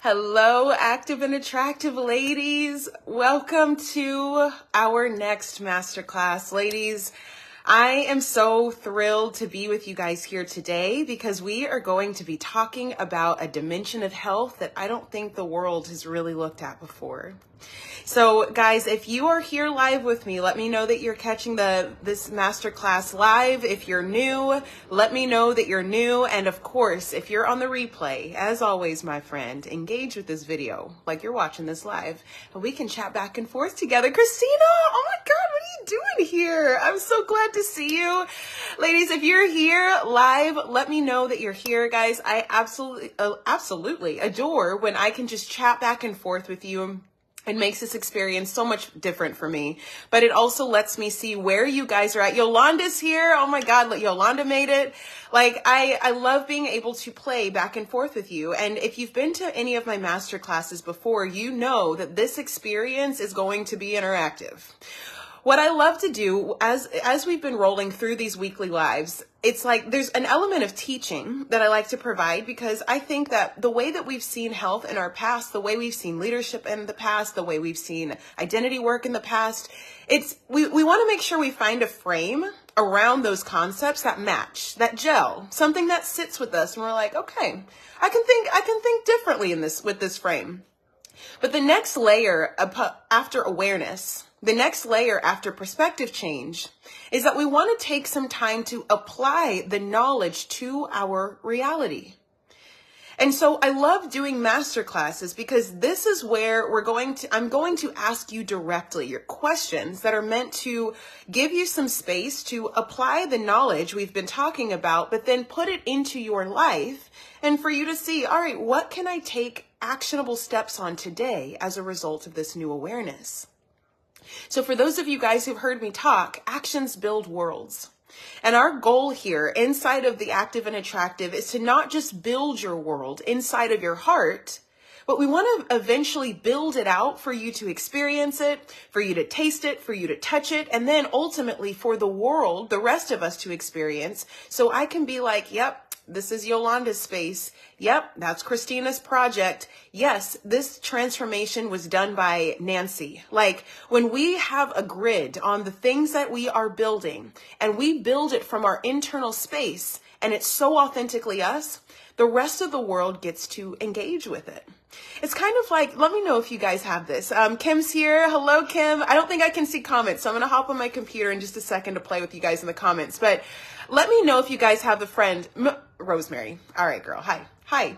Hello, active and attractive ladies. Welcome to our next masterclass. Ladies, I am so thrilled to be with you guys here today because we are going to be talking about a dimension of health that I don't think the world has really looked at before. So guys, if you are here live with me, let me know that you're catching this masterclass live. If you're new, let me know that you're new. And of course, if you're on the replay, as always, my friend, engage with this video like you're watching this live and we can chat back and forth together. Christina, oh my God, what are you doing here? I'm so glad to see you. Ladies, if you're here live, let me know that you're here, guys. I absolutely adore when I can just chat back and forth with you. It makes this experience so much different for me, but it also lets me see where you guys are at. Yolanda's here. Oh my God, Yolanda made it. Like, I love being able to play back and forth with you. And if you've been to any of my master classes before, you know that this experience is going to be interactive. What I love to do as we've been rolling through these weekly lives, it's like there's an element of teaching that I like to provide because I think that the way that we've seen health in our past, the way we've seen leadership in the past, the way we've seen identity work in the past, we want to make sure we find a frame around those concepts that match, that gel, something that sits with us and we're like, okay, I can think differently with this frame. But the next layer after awareness, the next layer after perspective change is that we want to take some time to apply the knowledge to our reality. And so I love doing master classes because this is where I'm going to ask you directly your questions that are meant to give you some space to apply the knowledge we've been talking about, but then put it into your life and for you to see, all right, what can I take actionable steps on today as a result of this new awareness? So for those of you guys who've heard me talk, actions build worlds. And our goal here inside of the active and attractive is to not just build your world inside of your heart, but we want to eventually build it out for you to experience it, for you to taste it, for you to touch it, and then ultimately for the world, the rest of us to experience. So I can be like, yep, this is Yolanda's space. Yep, that's Christina's project. Yes, this transformation was done by Nancy. Like when we have a grid on the things that we are building and we build it from our internal space and it's so authentically us, the rest of the world gets to engage with it. It's kind of like, let me know if you guys have this. Kim's here. Hello, Kim. I don't think I can see comments, so I'm going to hop on my computer in just a second to play with you guys in the comments. But let me know if you guys have a friend. Rosemary. All right, girl. Hi.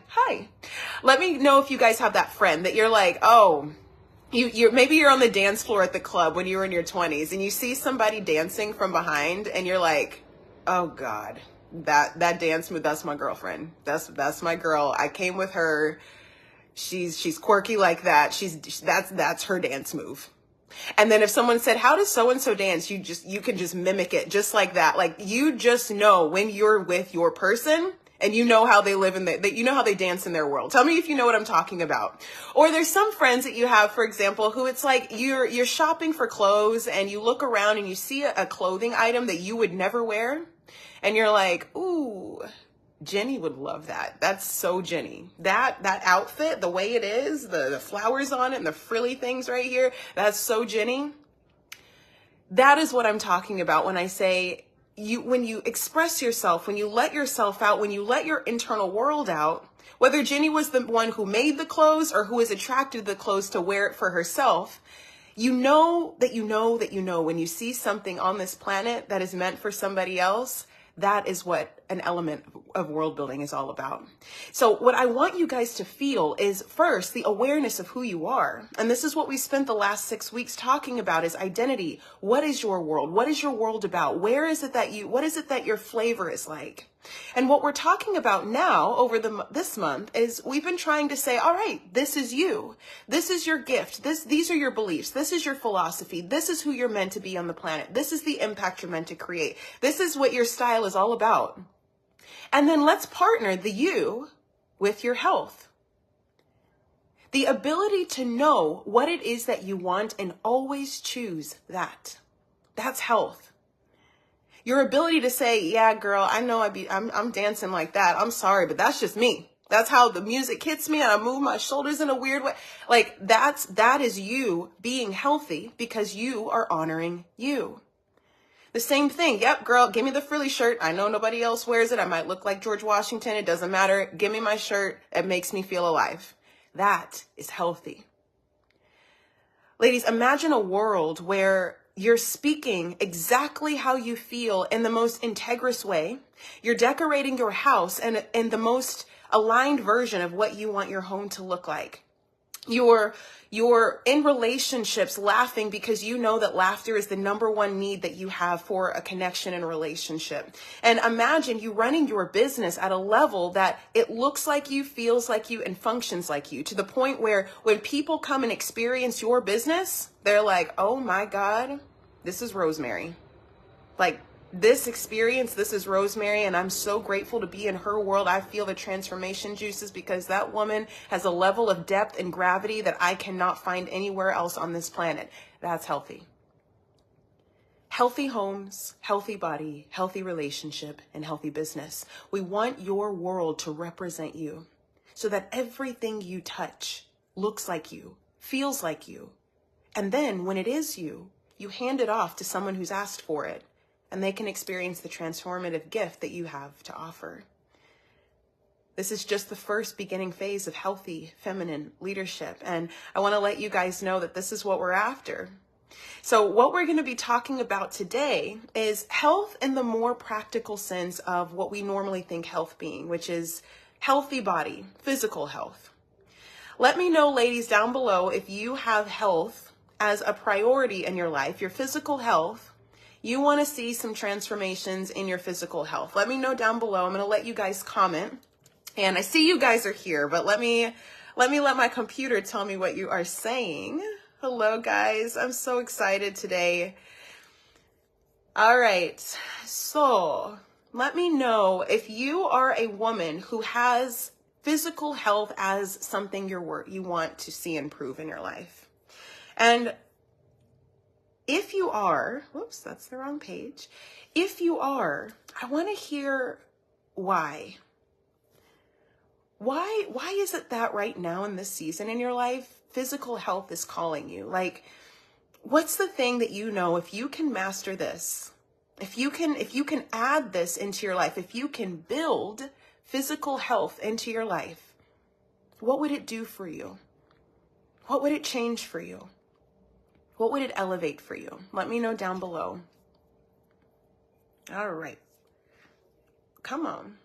Let me know if you guys have that friend that you're like, oh, maybe you're on the dance floor at the club when you were in your 20s and you see somebody dancing from behind and you're like, oh God, that dance move, that's my girlfriend. That's my girl. I came with her. She's quirky like that. That's her dance move. And then if someone said, how does so-and-so dance? You can just mimic it just like that. Like you just know when you're with your person and you know how they live you know how they dance in their world. Tell me if you know what I'm talking about. Or there's some friends that you have, for example, who it's like you're shopping for clothes and you look around and you see a clothing item that you would never wear. And you're like, ooh, Jenny would love that. That's so Jenny. That outfit, the way it is, the flowers on it and the frilly things right here, that's so Jenny. That is what I'm talking about when I say when you express yourself, when you let yourself out, when you let your internal world out, whether Jenny was the one who made the clothes or who was attracted to the clothes to wear it for herself, you know when you see something on this planet that is meant for somebody else, that is what an element of world building is all about. So what I want you guys to feel is first the awareness of who you are. And this is what we spent the last 6 weeks talking about is identity. What is your world? What is your world about? What is it that your flavor is like? And what we're talking about now over this month is we've been trying to say, all right, this is you. This is your gift. These are your beliefs. This is your philosophy. This is who you're meant to be on the planet. This is the impact you're meant to create. This is what your style is all about. And then let's partner the you with your health. The ability to know what it is that you want and always choose that. That's health. Your ability to say, yeah, girl, I know I'm dancing like that. I'm sorry, but that's just me. That's how the music hits me and I move my shoulders in a weird way. Like that is you being healthy because you are honoring you. The same thing. Yep, girl, give me the frilly shirt. I know nobody else wears it. I might look like George Washington. It doesn't matter. Give me my shirt. It makes me feel alive. That is healthy. Ladies, imagine a world where you're speaking exactly how you feel in the most integrous way. You're decorating your house in the most aligned version of what you want your home to look like. You're in relationships laughing because you know that laughter is the number one need that you have for a connection and a relationship. And imagine you running your business at a level that it looks like you, feels like you, and functions like you, to the point where when people come and experience your business, they're like, oh my God, this is Rosemary. Like, this experience, this is Rosemary, and I'm so grateful to be in her world. I feel the transformation juices because that woman has a level of depth and gravity that I cannot find anywhere else on this planet. That's healthy. Healthy homes, healthy body, healthy relationship, and healthy business. We want your world to represent you so that everything you touch looks like you, feels like you. And then when it is you, you hand it off to someone who's asked for it. And they can experience the transformative gift that you have to offer. This is just the first beginning phase of healthy feminine leadership. And I want to let you guys know that this is what we're after. So what we're going to be talking about today is health in the more practical sense of what we normally think health being, which is healthy body, physical health. Let me know, ladies, down below if you have health as a priority in your life, your physical health. You want to see some transformations in your physical health. Let me know down below. I'm going to let you guys comment. And I see you guys are here, but let my computer tell me what you are saying. Hello, guys. I'm so excited today. All right. So let me know if you are a woman who has physical health as something you want to see improve in your life. And if you are, whoops, that's the wrong page. If you are, I want to hear why. Why is it that right now in this season in your life, physical health is calling you? Like, what's the thing that you know, if you can master this, if you can add this into your life, if you can build physical health into your life, what would it do for you? What would it change for you? What would it elevate for you? Let me know down below. All right. Come on.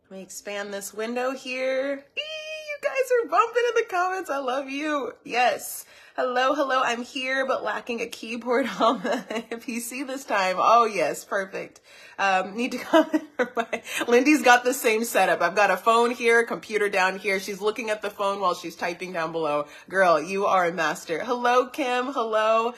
Let me expand this window here. You guys are bumping in the comments. I love you. Yes. Hello, hello. I'm here, but lacking a keyboard on the PC this time. Oh, yes. Perfect. Need to comment. Lindy's got the same setup. I've got a phone here, a computer down here. She's looking at the phone while she's typing down below. Girl, you are a master. Hello, Kim. Hello.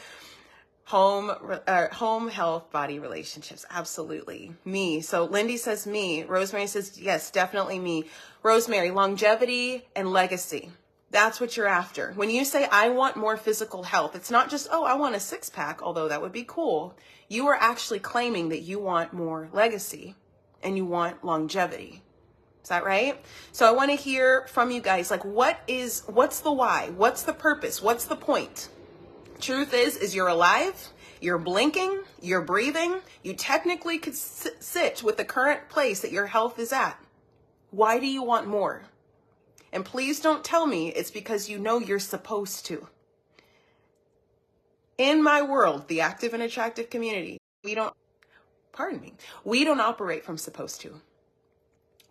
Home health, body relationships. Absolutely. Me. So Lindy says me. Rosemary says, yes, definitely me. Rosemary, longevity and legacy. That's what you're after. When you say, I want more physical health, it's not just, oh, I want a six-pack, although that would be cool. You are actually claiming that you want more legacy and you want longevity. Is that right? So I want to hear from you guys, like, what's the why? What's the purpose? What's the point? Truth is you're alive, you're blinking, you're breathing. You technically could sit with the current place that your health is at. Why do you want more? And please don't tell me it's because you know you're supposed to. In my world, the active and attractive community, we don't operate from supposed to.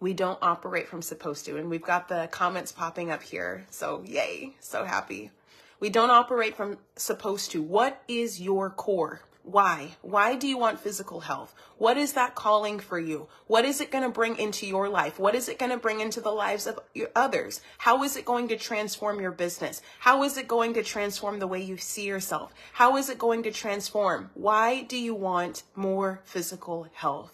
We don't operate from supposed to. And we've got the comments popping up here. So yay, so happy. We don't operate from supposed to. What is your core? Why? Why do you want physical health? What is that calling for you? What is it going to bring into your life? What is it going to bring into the lives of others? How is it going to transform your business? How is it going to transform the way you see yourself? How is it going to transform? Why do you want more physical health?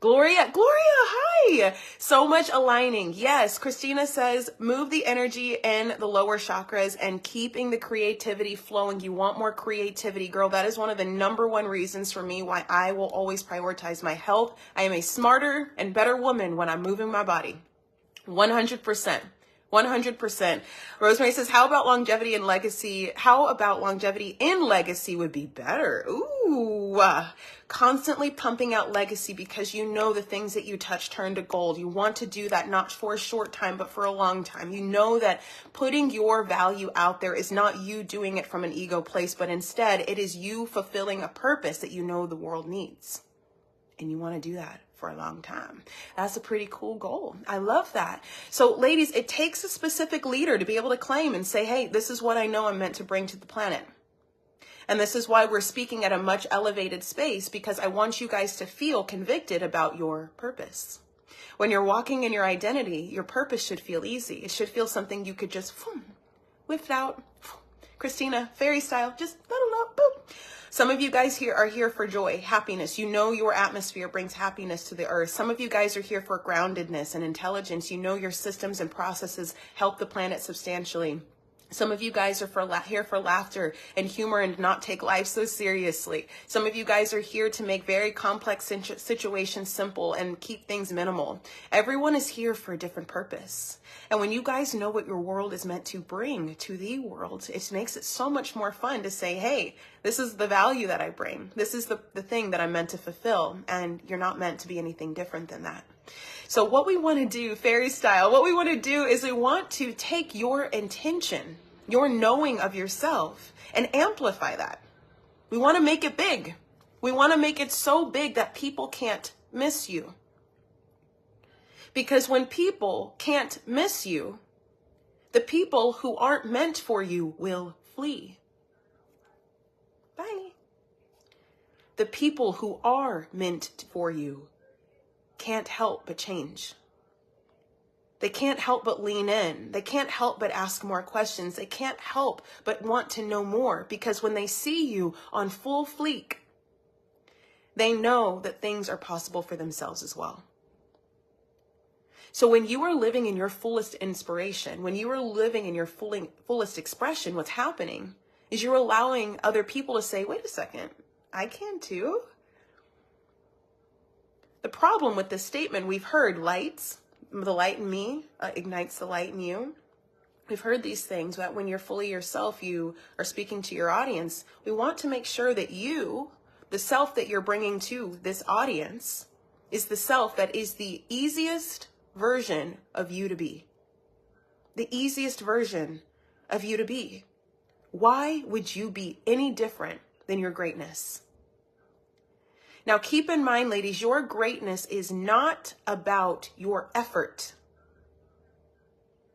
Gloria, hi. So much aligning. Yes, Christina says, move the energy in the lower chakras and keeping the creativity flowing. You want more creativity, girl. That is one of the #1 reasons for me why I will always prioritize my health. I am a smarter and better woman when I'm moving my body. 100%. 100%. Rosemary says, how about longevity and legacy? How about longevity in legacy would be better? Ooh, constantly pumping out legacy because you know the things that you touch turn to gold. You want to do that not for a short time, but for a long time. You know that putting your value out there is not you doing it from an ego place, but instead it is you fulfilling a purpose that you know the world needs. And you want to do that for a long time. That's a pretty cool goal. I love that. So ladies, it takes a specific leader to be able to claim and say, hey, this is what I know I'm meant to bring to the planet. And this is why we're speaking at a much elevated space, because I want you guys to feel convicted about your purpose. When you're walking in your identity, your purpose should feel easy. It should feel something you could just whiff out. Christina, fairy style, just boop. Some of you guys here are here for joy, happiness. You know your atmosphere brings happiness to the earth. Some of you guys are here for groundedness and intelligence. You know your systems and processes help the planet substantially. Some of you guys are here for laughter and humor and not take life so seriously. Some of you guys are here to make very complex situations simple and keep things minimal. Everyone is here for a different purpose. And when you guys know what your world is meant to bring to the world, it makes it so much more fun to say, hey, this is the value that I bring. This is the thing that I'm meant to fulfill. And you're not meant to be anything different than that. So what we want to do, fairy style, what we want to do is we want to take your intention, your knowing of yourself, and amplify that. We want to make it big. We want to make it so big that people can't miss you. Because when people can't miss you, the people who aren't meant for you will flee. Bye. The people who are meant for you can't help but change. They can't help but lean in. They can't help but ask more questions. They can't help but want to know more, because when they see you on full fleek, they know that things are possible for themselves as well. So when you are living in your fullest inspiration, when you are living in your fullest expression, what's happening is you're allowing other people to say, wait a second, I can too. The problem with this statement, we've heard the light in me ignites the light in you. We've heard these things, that when you're fully yourself, you are speaking to your audience. We want to make sure that you, the self that you're bringing to this audience, is the self that is the easiest version of you to be. The easiest version of you to be. Why would you be any different than your greatness? Now, keep in mind, ladies, your greatness is not about your effort.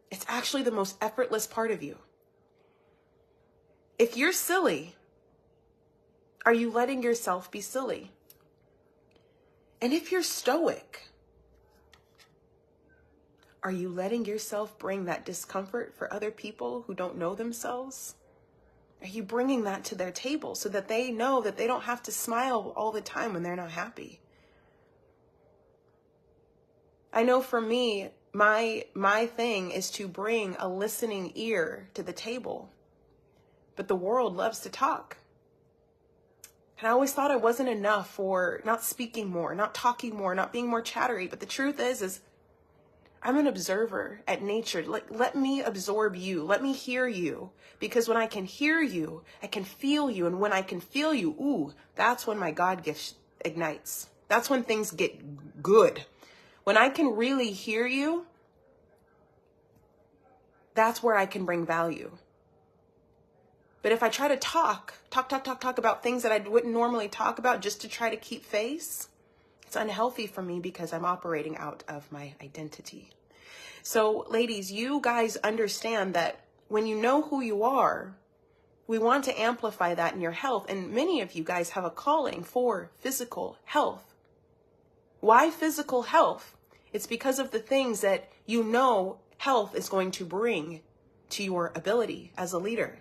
It's actually the most effortless part of you. If you're silly, are you letting yourself be silly? And if you're stoic, are you letting yourself bring that discomfort for other people who don't know themselves? Are you bringing that to their table so that they know that they don't have to smile all the time when they're not happy? I know for me, my thing is to bring a listening ear to the table. But the world loves to talk. And I always thought I wasn't enough for not speaking more, not talking more, not being more chattery. But the truth is I'm an observer at nature. Let me absorb you. Let me hear you. Because when I can hear you, I can feel you. And when I can feel you, ooh, that's when my God gift ignites. That's when things get good. When I can really hear you, that's where I can bring value. But if I try to talk about things that I wouldn't normally talk about just to try to keep face, it's unhealthy for me because I'm operating out of my identity. So ladies, you guys understand that when you know who you are, we want to amplify that in your health. And many of you guys have a calling for physical health. Why physical health? It's because of the things that you know health is going to bring to your ability as a leader.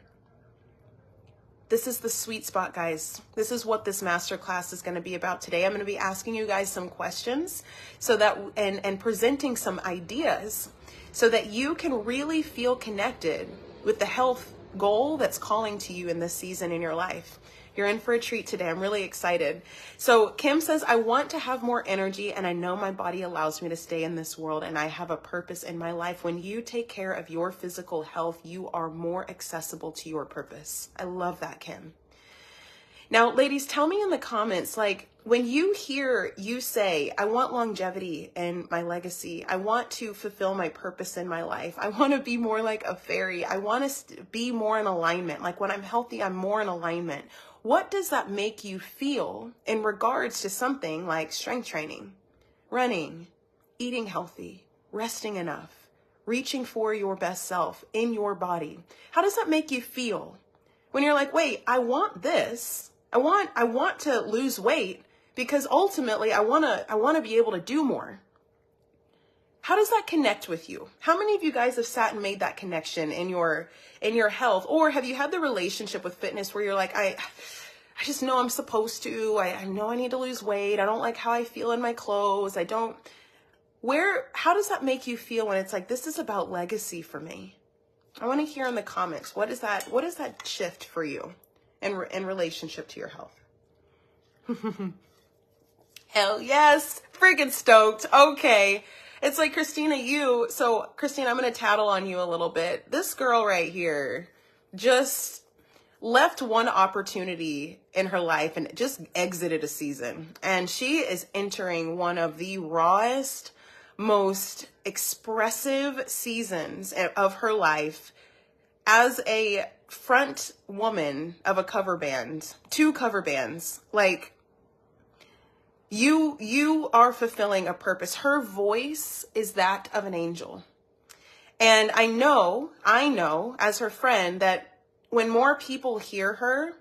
this is the sweet spot, guys. This is what this masterclass is going to be about today. I'm going to be asking you guys some questions so that, and presenting some ideas so that you can really feel connected with the health goal that's calling to you in this season in your life. You're in for a treat today. I'm really excited. So Kim says, I want to have more energy and I know my body allows me to stay in this world and I have a purpose in my life. When you take care of your physical health, you are more accessible to your purpose. I love that, Kim. Now, ladies, tell me in the comments, like when you hear you say, I want longevity in my legacy. I want to fulfill my purpose in my life. I want to be more like a fairy. I want to be more in alignment. Like when I'm healthy, I'm more in alignment. What does that make you feel in regards to something like strength training, running, eating healthy, resting enough, reaching for your best self in your body? How does that make you feel when you're like, wait, I want this. I want to lose weight because ultimately I want to be able to do more. How does that connect with you? How many of you guys have sat and made that connection in your health? Or have you had the relationship with fitness where you're like, I just know I'm supposed to, I know I need to lose weight. I don't like how I feel in my clothes. How does that make you feel when it's like, this is about legacy for me? I want to hear in the comments, what is that shift for you in relationship to your health? Hell yes, freaking stoked. Okay. It's like, Christina, Christina, I'm going to tattle on you a little bit. This girl right here just left one opportunity in her life and just exited a season. And she is entering one of the rawest, most expressive seasons of her life as a front woman of a cover band, 2 cover bands. Like, you are fulfilling a purpose. Her voice is that of an angel. And I know as her friend that when more people hear her,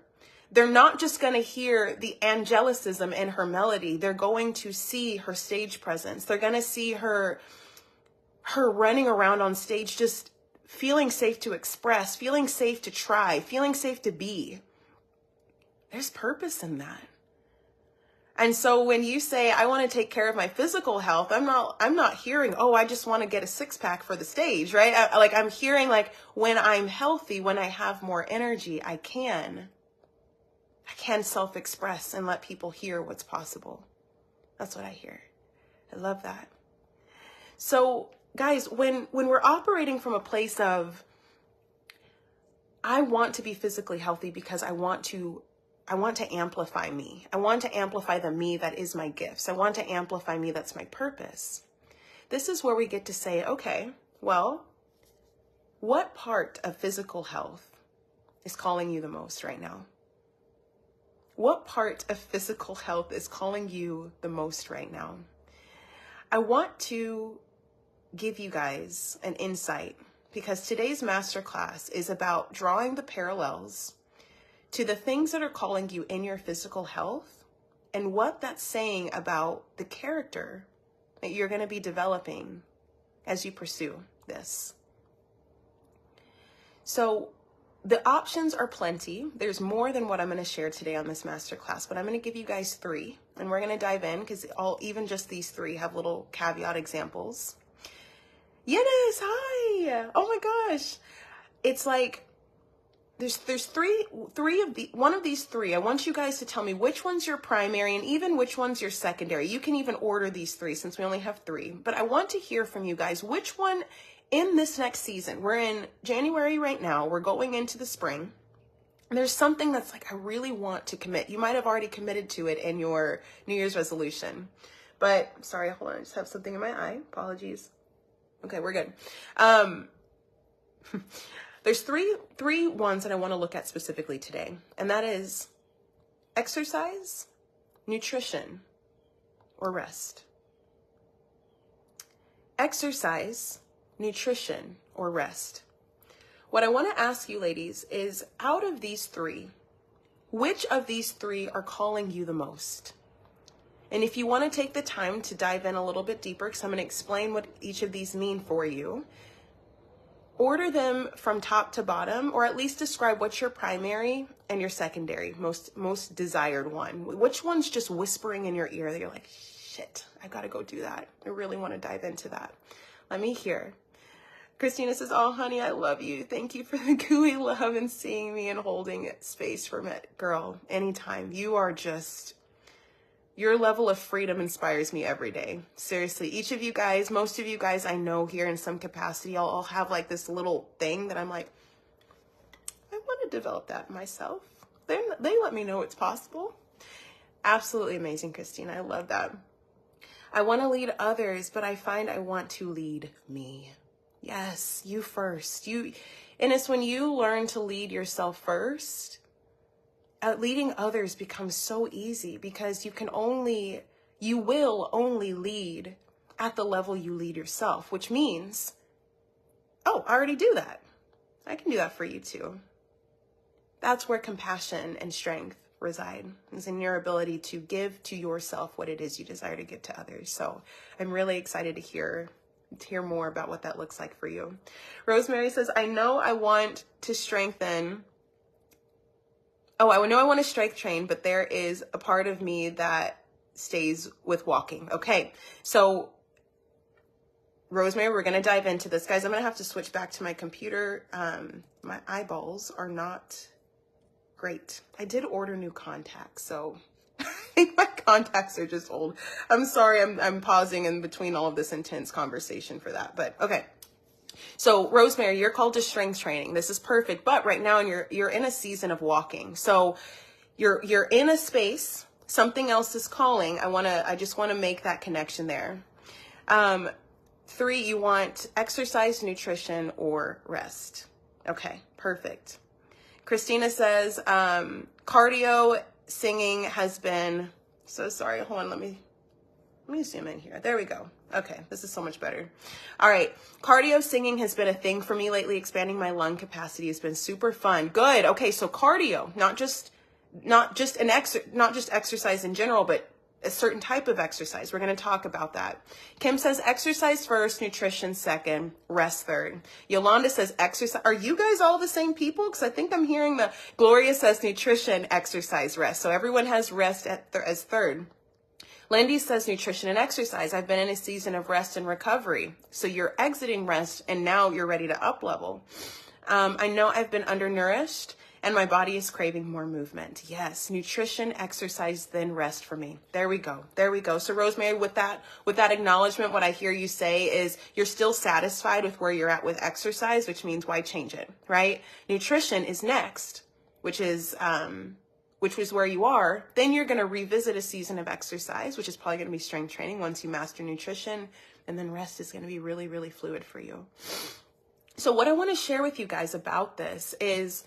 they're not just going to hear the angelicism in her melody. They're going to see her stage presence. They're going to see her running around on stage, just feeling safe to express, feeling safe to try, feeling safe to be. There's purpose in that. And so when you say, I want to take care of my physical health, I'm not hearing, oh, I just want to get a 6-pack for the stage, right? I'm hearing like, when I'm healthy, when I have more energy, I can self-express and let people hear what's possible. That's what I hear. I love that. So guys, when we're operating from a place of, I want to be physically healthy because I want to amplify me. I want to amplify the me that is my gifts. I want to amplify me that's my purpose. This is where we get to say, okay, well, what part of physical health is calling you the most right now? What part of physical health is calling you the most right now? I want to give you guys an insight because today's masterclass is about drawing the parallels to the things that are calling you in your physical health and what that's saying about the character that you're going to be developing as you pursue this. So the options are plenty. There's more than what I'm going to share today on this masterclass, but I'm going to give you guys 3 and we're going to dive in because even just these 3 have little caveat examples. Yes, hi. Oh my gosh. It's like, there's three of the, one of these 3. I want you guys to tell me which one's your primary and even which one's your secondary. You can even order these 3 since we only have 3, but I want to hear from you guys, which one in this next season, we're in January right now, we're going into the spring. And there's something that's like, I really want to commit. You might have already committed to it in your New Year's resolution, but sorry, hold on. I just have something in my eye. Apologies. Okay, we're good. There's three ones that I want to look at specifically today, and that is exercise, nutrition, or rest. Exercise, nutrition, or rest. What I want to ask you, ladies, is out of these 3, which of these 3 are calling you the most? And if you want to take the time to dive in a little bit deeper, because I'm going to explain what each of these mean for you, order them from top to bottom, or at least describe what's your primary and your secondary, most desired one. Which one's just whispering in your ear that you're like, shit, I gotta go do that. I really want to dive into that. Let me hear. Christina says, oh, honey, I love you. Thank you for the gooey love and seeing me and holding space for me. Girl, anytime. You are just, your level of freedom inspires me every day. Seriously, each of you guys, most of you guys I know here in some capacity, I'll have like this little thing that I'm like, I want to develop that myself. They let me know it's possible. Absolutely amazing, Christina. I love that. I want to lead others, but I find I want to lead me. Yes, you first. And it's when you learn to lead yourself first, leading others becomes so easy, because you will only lead at the level you lead yourself, which means, oh, I already do that. I can do that for you too. That's where compassion and strength reside, is in your ability to give to yourself what it is you desire to give to others. So I'm really excited to hear more about what that looks like for you. Rosemary says, I know I want to strengthen. Oh, I know I want to strength train, but there is a part of me that stays with walking. Okay. So Rosemary, we're going to dive into this, guys. I'm going to have to switch back to my computer. My eyeballs are not great. I did order new contacts, so I think my contacts are just old. I'm sorry, I'm pausing in between all of this intense conversation for that, but okay. So Rosemary, you're called to strength training. This is perfect, but right now you're in a season of walking. So you're in a space, something else is calling. I just want to make that connection there. 3, you want exercise, nutrition, or rest. Okay, perfect. Christina says, cardio, singing has been, so sorry, hold on, let me zoom in here. There we go. Okay, this is so much better. All right, cardio, singing has been a thing for me lately. Expanding my lung capacity has been super fun. Good. Okay, so cardio, not just exercise in general, but a certain type of exercise. We're going to talk about that. Kim says exercise first, nutrition second, rest third. Yolanda says exercise. Are you guys all the same people? Because I think I'm hearing Gloria says nutrition, exercise, rest. So everyone has rest as third. Lindy says nutrition and exercise. I've been in a season of rest and recovery. So you're exiting rest and now you're ready to up level. I know I've been undernourished and my body is craving more movement. Yes, nutrition, exercise, then rest for me. There we go. There we go. So Rosemary, with that acknowledgement, what I hear you say is you're still satisfied with where you're at with exercise, which means why change it, right? Nutrition is next, which was where you are. Then you're going to revisit a season of exercise, which is probably going to be strength training once you master nutrition. And then rest is going to be really, really fluid for you. So what I want to share with you guys about this is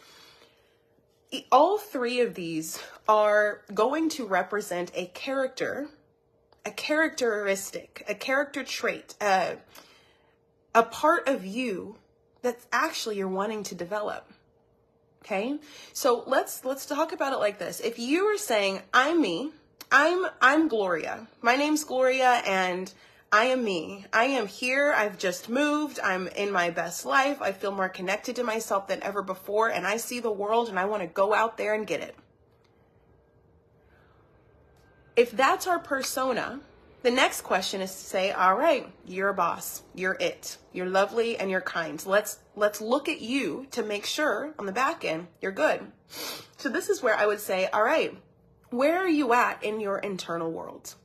all 3 of these are going to represent a character, a characteristic, a character trait, a part of you that's actually you're wanting to develop. Okay. So let's talk about it like this. If you are saying, I'm me, I'm Gloria, my name's Gloria and I am me. I am here. I've just moved. I'm in my best life. I feel more connected to myself than ever before. And I see the world and I want to go out there and get it. If that's our persona, the next question is to say, all right, you're a boss. You're it. You're lovely and you're kind. Let's look at you to make sure on the back end you're good. So this is where I would say, all right, where are you at in your internal world?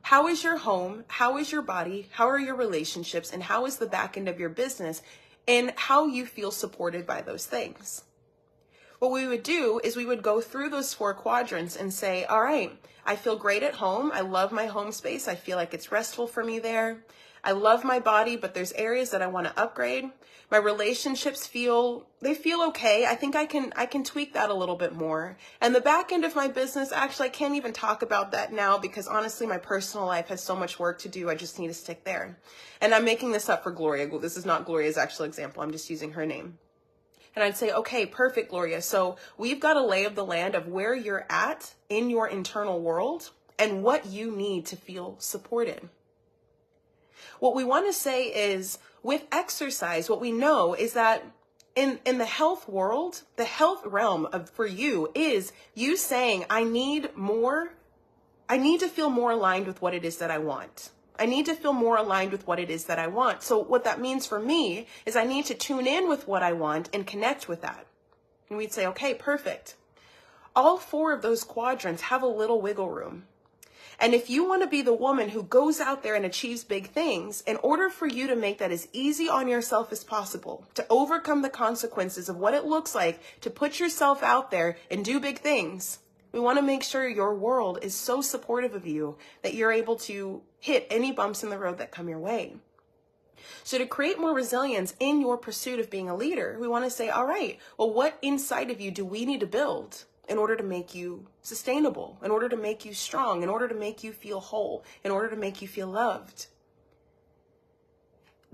How is your home? How is your body? How are your relationships? And how is the back end of your business? And how you feel supported by those things? What we would do is we would go through those 4 quadrants and say, all right, I feel great at home. I love my home space. I feel like it's restful for me there. I love my body, but there's areas that I want to upgrade. My relationships feel okay. I think I can tweak that a little bit more. And the back end of my business, actually, I can't even talk about that now because honestly, my personal life has so much work to do. I just need to stick there. And I'm making this up for Gloria. This is not Gloria's actual example. I'm just using her name. And I'd say, okay, perfect, Gloria. So we've got a lay of the land of where you're at in your internal world and what you need to feel supported. What we want to say is, with exercise, what we know is that in the health world, the health realm for you is you saying, I need to feel more aligned with what it is that I want. I need to feel more aligned with what it is that I want. So what that means for me is I need to tune in with what I want and connect with that. And we'd say, okay, perfect. All 4 of those quadrants have a little wiggle room. And if you want to be the woman who goes out there and achieves big things, in order for you to make that as easy on yourself as possible, to overcome the consequences of what it looks like to put yourself out there and do big things, we want to make sure your world is so supportive of you that you're able to hit any bumps in the road that come your way. So to create more resilience in your pursuit of being a leader, we want to say, all right, well, what inside of you do we need to build in order to make you sustainable, in order to make you strong, in order to make you feel whole, in order to make you feel loved?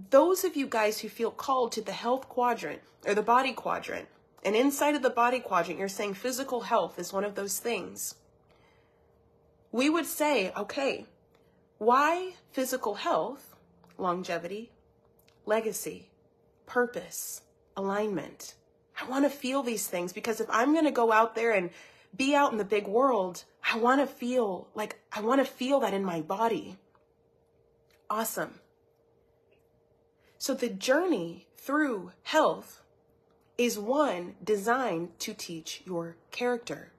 Those of you guys who feel called to the health quadrant or the body quadrant, and inside of the body quadrant, you're saying physical health is one of those things. We would say, okay, why physical health? Longevity, legacy, purpose, alignment. I want to feel these things because if I'm going to go out there and be out in the big world, I want to feel that in my body. Awesome. So the journey through health is one designed to teach your character,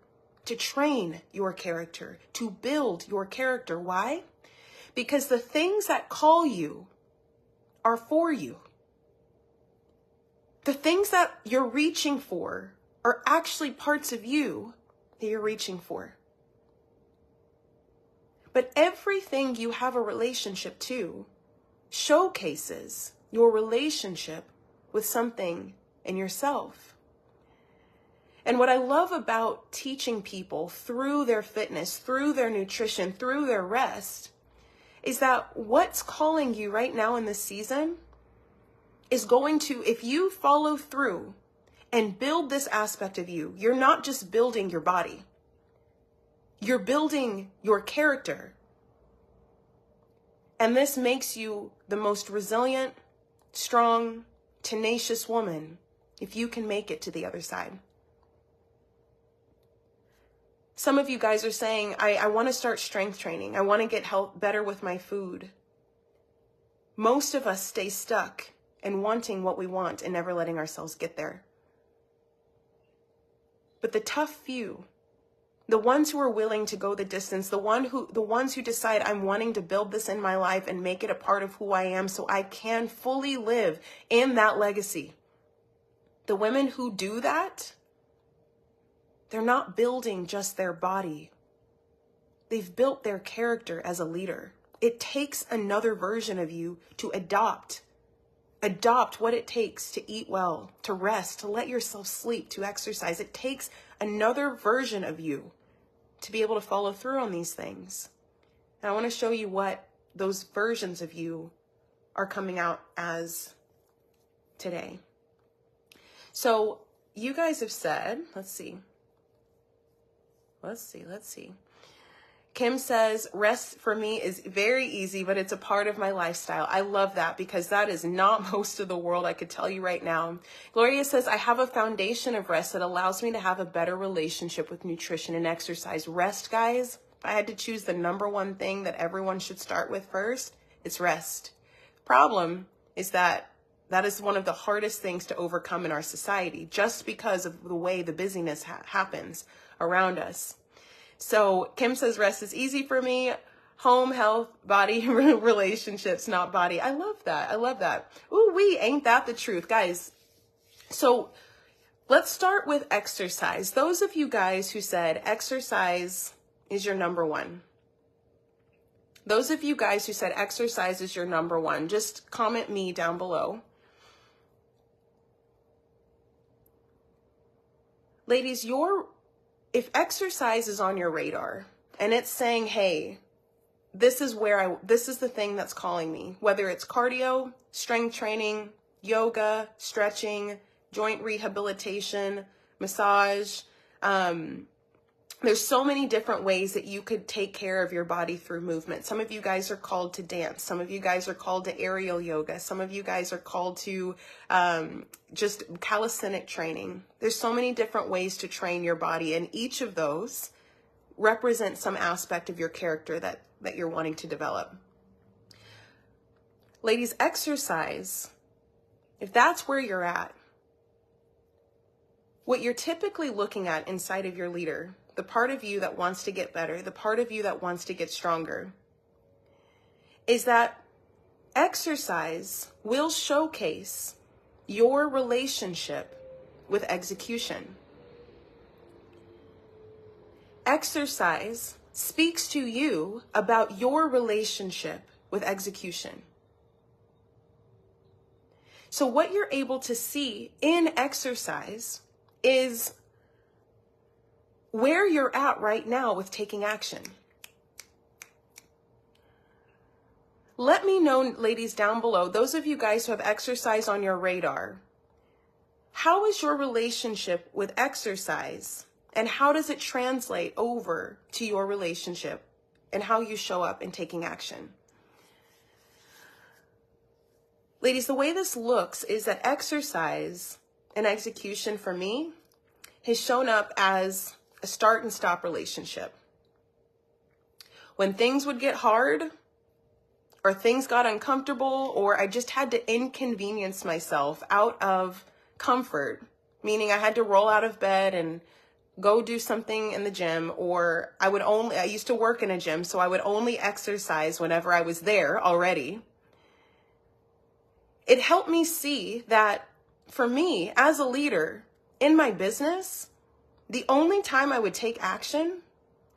to train your character, to build your character. Why? Because the things that call you are for you. The things that you're reaching for are actually parts of you that you're reaching for. But everything you have a relationship to showcases your relationship with something in yourself. And what I love about teaching people through their fitness, through their nutrition, through their rest, is that what's calling you right now in this season is going to, if you follow through and build this aspect of you, you're not just building your body, you're building your character. And this makes you the most resilient, strong, tenacious woman if you can make it to the other side. Some of you guys are saying, I want to start strength training. I want to get better with my food. Most of us stay stuck in wanting what we want and never letting ourselves get there. But the tough few, the ones who are willing to go the distance, the ones who decide I'm wanting to build this in my life and make it a part of who I am so I can fully live in that legacy. The women who do that, they're not building just their body. They've built their character as a leader. It takes another version of you to adopt what it takes to eat well, to rest, to let yourself sleep, to exercise. It takes another version of you to be able to follow through on these things. And I want to show you what those versions of you are coming out as today. So you guys have said, let's see. Kim says, rest for me is very easy, but it's a part of my lifestyle. I love that because that is not most of the world, I could tell you right now. Gloria says, I have a foundation of rest that allows me to have a better relationship with nutrition and exercise. Rest, guys, if I had to choose the number one thing that everyone should start with first, it's rest. Problem is that is one of the hardest things to overcome in our society just because of the way the busyness happens around us. So Kim says, rest is easy for me. Home, health, body, relationships, not body. I love that. I love that. Ooh, ain't that the truth, guys? So let's start with exercise. Those of you guys who said exercise is your number one. Those of you guys who said exercise is your number one, just comment me down below. Ladies, if exercise is on your radar and it's saying, hey, this is the thing that's calling me, whether it's cardio, strength training, yoga, stretching, joint rehabilitation, massage, There's so many different ways that you could take care of your body through movement. Some of you guys are called to dance. Some of you guys are called to aerial yoga. Some of you guys are called to just calisthenic training. There's so many different ways to train your body, and each of those represents some aspect of your character that you're wanting to develop. Ladies, exercise, if that's where you're at, what you're typically looking at inside of your leader, the part of you that wants to get better, the part of you that wants to get stronger, is that exercise will showcase your relationship with execution. Exercise speaks to you about your relationship with execution. So what you're able to see in exercise is where you're at right now with taking action. Let me know, ladies, down below, those of you guys who have exercise on your radar, how is your relationship with exercise, and how does it translate over to your relationship and how you show up in taking action? Ladies, the way this looks is that exercise and execution for me has shown up as a start and stop relationship. When things would get hard, or things got uncomfortable, or I just had to inconvenience myself out of comfort, meaning I had to roll out of bed and go do something in the gym, or I used to work in a gym, so I would only exercise whenever I was there already. It helped me see that for me as a leader in my business, the only time I would take action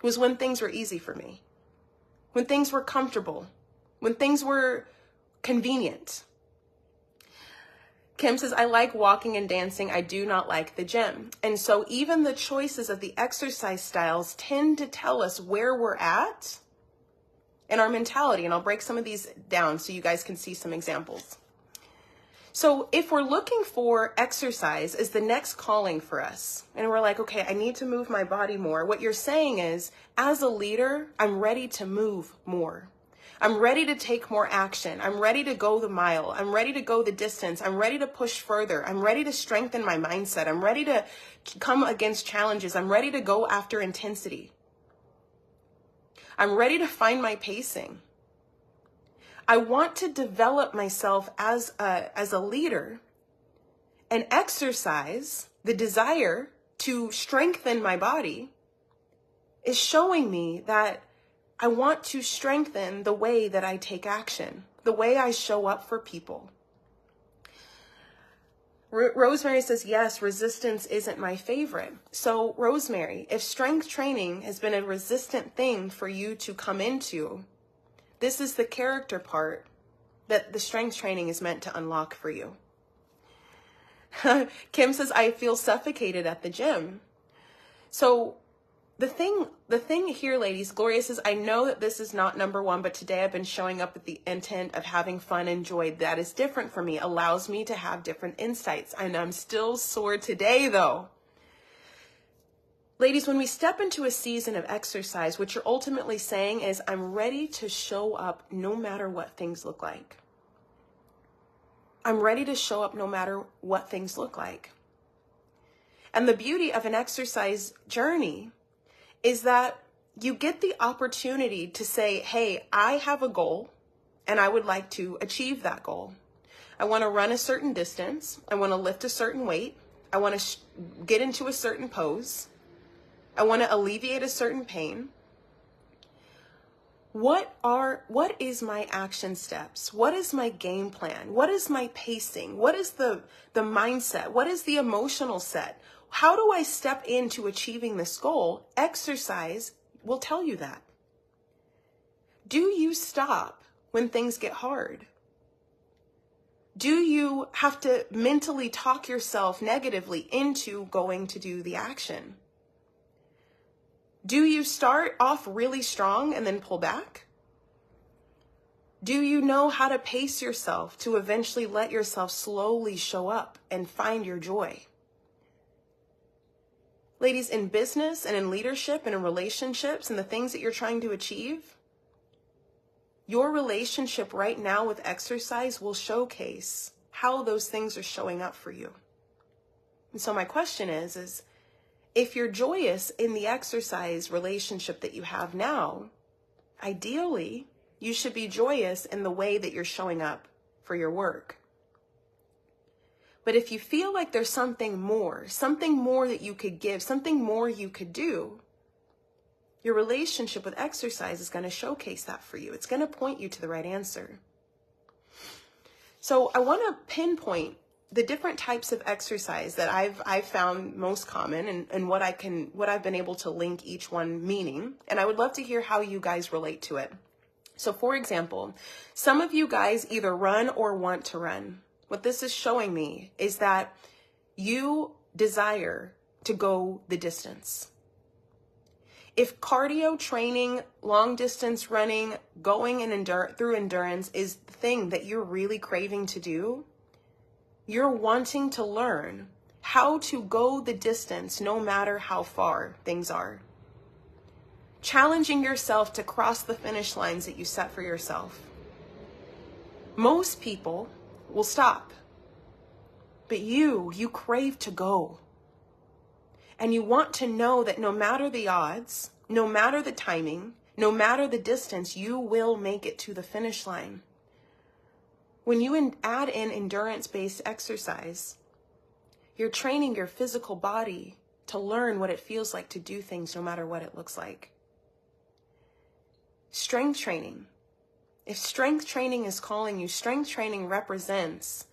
was when things were easy for me, when things were comfortable, when things were convenient. Kim says, I like walking and dancing. I do not like the gym. And so even the choices of the exercise styles tend to tell us where we're at in our mentality. And I'll break some of these down so you guys can see some examples. So if we're looking for exercise as the next calling for us, and we're like, okay, I need to move my body more. What you're saying is, as a leader, I'm ready to move more. I'm ready to take more action. I'm ready to go the mile. I'm ready to go the distance. I'm ready to push further. I'm ready to strengthen my mindset. I'm ready to come against challenges. I'm ready to go after intensity. I'm ready to find my pacing. I want to develop myself as a leader, and exercise, the desire to strengthen my body, is showing me that I want to strengthen the way that I take action, the way I show up for people. Rosemary says, yes, resistance isn't my favorite. So Rosemary, if strength training has been a resistant thing for you to come into, this is the character part that the strength training is meant to unlock for you. Kim says, I feel suffocated at the gym. So the thing here, ladies, Gloria says, I know that this is not number one, but today I've been showing up with the intent of having fun and joy. That is different for me, allows me to have different insights. And I'm still sore today, though. Ladies, when we step into a season of exercise, what you're ultimately saying is, I'm ready to show up no matter what things look like. I'm ready to show up no matter what things look like. And the beauty of an exercise journey is that you get the opportunity to say, hey, I have a goal and I would like to achieve that goal. I want to run a certain distance. I want to lift a certain weight. I want to get into a certain pose. I want to alleviate a certain pain. What is my action steps? What is my game plan? What is my pacing? What is the mindset? What is the emotional set? How do I step into achieving this goal? Exercise will tell you that. Do you stop when things get hard? Do you have to mentally talk yourself negatively into going to do the action? Do you start off really strong and then pull back? Do you know how to pace yourself to eventually let yourself slowly show up and find your joy? Ladies, in business and in leadership and in relationships and the things that you're trying to achieve, your relationship right now with exercise will showcase how those things are showing up for you. And so my question is if you're joyous in the exercise relationship that you have now, ideally, you should be joyous in the way that you're showing up for your work. But if you feel like there's something more that you could give, something more you could do, your relationship with exercise is going to showcase that for you. It's going to point you to the right answer. So I want to pinpoint the different types of exercise that I've found most common and what I've been able to link each one meaning. And I would love to hear how you guys relate to it. So for example, some of you guys either run or want to run. What this is showing me is that you desire to go the distance. If cardio training, long distance running, going through endurance is the thing that you're really craving to do, you're wanting to learn how to go the distance no matter how far things are. Challenging yourself to cross the finish lines that you set for yourself. Most people will stop, but you crave to go. And you want to know that no matter the odds, no matter the timing, no matter the distance, you will make it to the finish line. When you add in endurance-based exercise, you're training your physical body to learn what it feels like to do things no matter what it looks like. Strength training. If strength training is calling you, strength training represents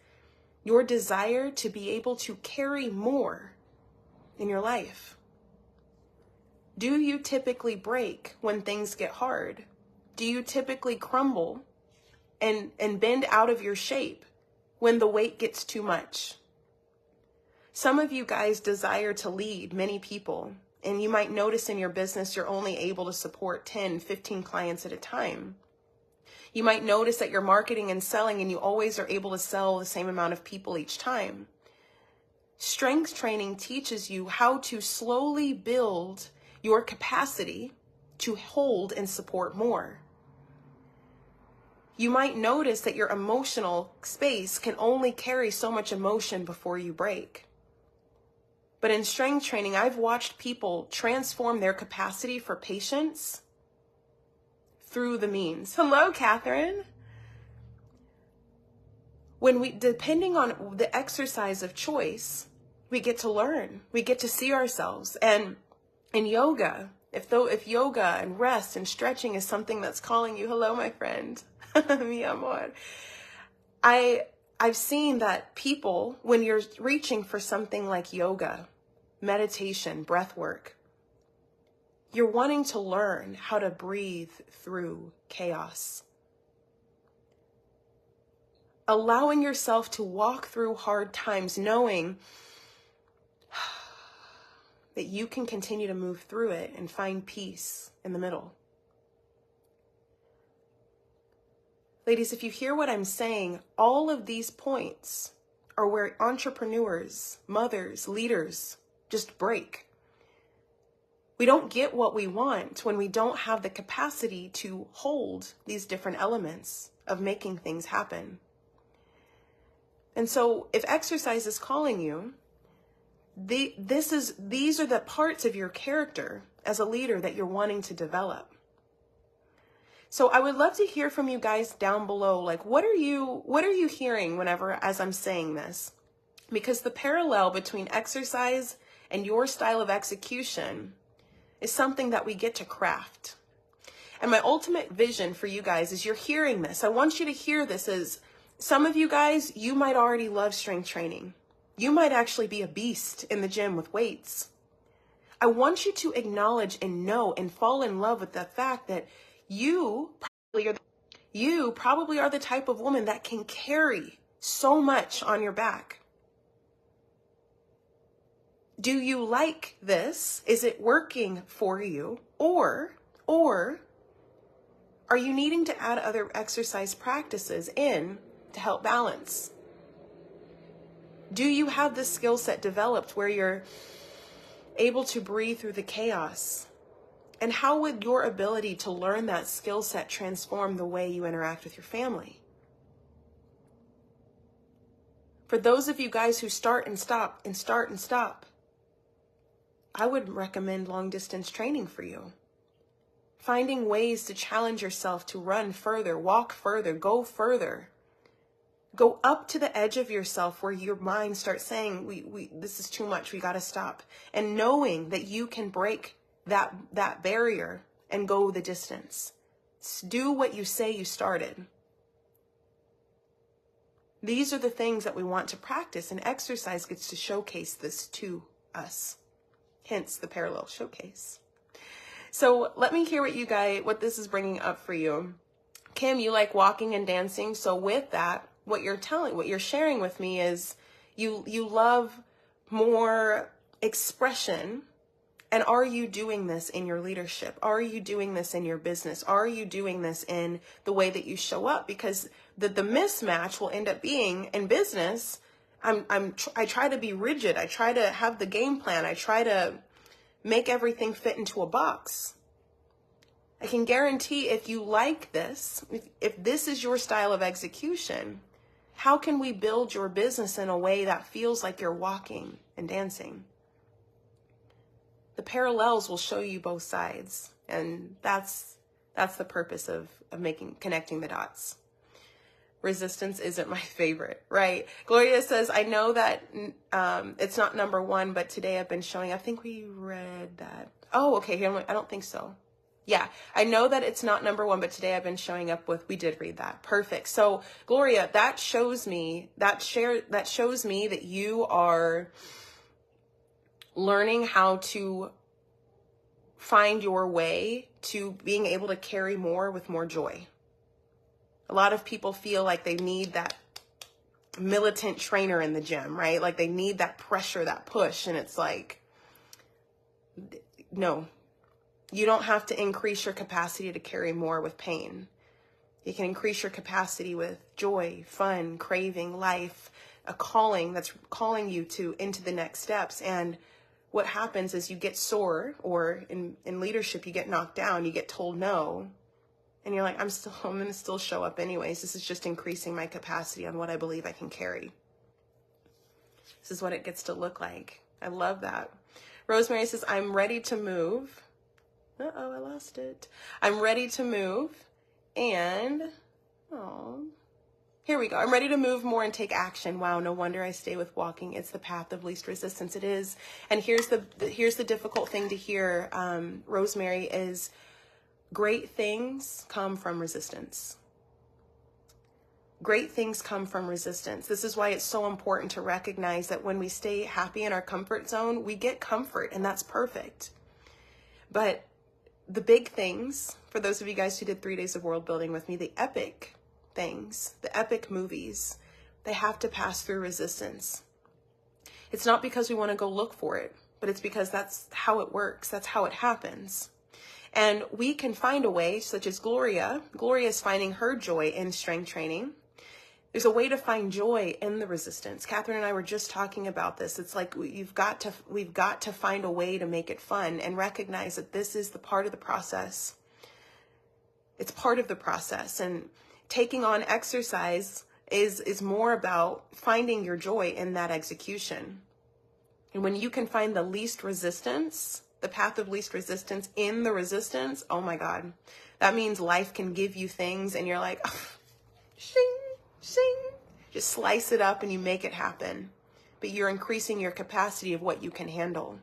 your desire to be able to carry more in your life. Do you typically break when things get hard? Do you typically crumble and bend out of your shape when the weight gets too much? Some of you guys desire to lead many people, and you might notice in your business you're only able to support 10, 15 clients at a time. You might notice that you're marketing and selling and you always are able to sell the same amount of people each time. Strength training teaches you how to slowly build your capacity to hold and support more. You might notice that your emotional space can only carry so much emotion before you break. But in strength training, I've watched people transform their capacity for patience through the means. Hello, Catherine. Depending on the exercise of choice, we get to learn. We get to see ourselves. And in yoga, if yoga and rest and stretching is something that's calling you, hello, my friend, mi amor. I've seen that people, when you're reaching for something like yoga, meditation, breath work, you're wanting to learn how to breathe through chaos. Allowing yourself to walk through hard times, knowing that you can continue to move through it and find peace in the middle. Ladies, if you hear what I'm saying, all of these points are where entrepreneurs, mothers, leaders just break. We don't get what we want when we don't have the capacity to hold these different elements of making things happen. And so if exercise is calling you, these are the parts of your character as a leader that you're wanting to develop. So I would love to hear from you guys down below. Like, what are you hearing whenever, as I'm saying this? Because the parallel between exercise and your style of execution is something that we get to craft. And my ultimate vision for you guys is you're hearing this. I want you to hear this as some of you guys, you might already love strength training. You might actually be a beast in the gym with weights. I want you to acknowledge and know and fall in love with the fact that you probably are the type of woman that can carry so much on your back. Do you like this? Is it working for you? Or are you needing to add other exercise practices in to help balance? Do you have this skill set developed where you're able to breathe through the chaos? And how would your ability to learn that skill set transform the way you interact with your family? For those of you guys who start and stop and start and stop, I would recommend long distance training for you. Finding ways to challenge yourself to run further, walk further, go further. Go up to the edge of yourself where your mind starts saying, this is too much, we got to stop. And knowing that you can break that barrier and go the distance. Do what you say you started. These are the things that we want to practice, and exercise gets to showcase this to us. Hence the parallel showcase. So let me hear what this is bringing up for you. Kim, you like walking and dancing. So with that, what you're sharing with me is you love more expression. And are you doing this in your leadership? Are you doing this in your business? Are you doing this in the way that you show up? Because the mismatch will end up being in business. I try to be rigid. I try to have the game plan. I try to make everything fit into a box. I can guarantee if you like this, if this is your style of execution, how can we build your business in a way that feels like you're walking and dancing? The parallels will show you both sides, and that's the purpose of connecting the dots. Resistance isn't my favorite, right? Gloria says, I know that it's not number one, but today I've been showing, I think we read that. Oh, okay, I don't think so. Yeah, I know that it's not number one, but today I've been showing up with, we did read that. Perfect. So Gloria, that shows me that you are learning how to find your way to being able to carry more with more joy. A lot of people feel like they need that militant trainer in the gym, right? Like they need that pressure, that push. And it's like, no, you don't have to increase your capacity to carry more with pain. You can increase your capacity with joy, fun, craving, life, a calling that's calling you into the next steps. And what happens is you get sore, or in leadership, you get knocked down, you get told no. And you're like, I'm going to still show up anyways. This is just increasing my capacity on what I believe I can carry. This is what it gets to look like. I love that. Rosemary says, I'm ready to move. Uh-oh, I lost it. I'm ready to move. And, here we go. I'm ready to move more and take action. Wow, no wonder I stay with walking. It's the path of least resistance. It is. And here's the difficult thing to hear, Rosemary, is great things come from resistance. Great things come from resistance. This is why it's so important to recognize that when we stay happy in our comfort zone, we get comfort, and that's perfect. But the big things, for those of you guys who did 3 days of world building with me, the epic things, the epic movies, they have to pass through resistance. It's not because we want to go look for it, but it's because that's how it works. That's how it happens. And we can find a way, such as Gloria. Gloria is finding her joy in strength training. There's a way to find joy in the resistance. Catherine and I were just talking about this. It's like we've got to find a way to make it fun and recognize that this is the part of the process. It's part of the process. And taking on exercise is more about finding your joy in that execution. And when you can find the least resistance, the path of least resistance in the resistance, oh my God, that means life can give you things and you're like, oh, shing, shing, just slice it up and you make it happen. But you're increasing your capacity of what you can handle.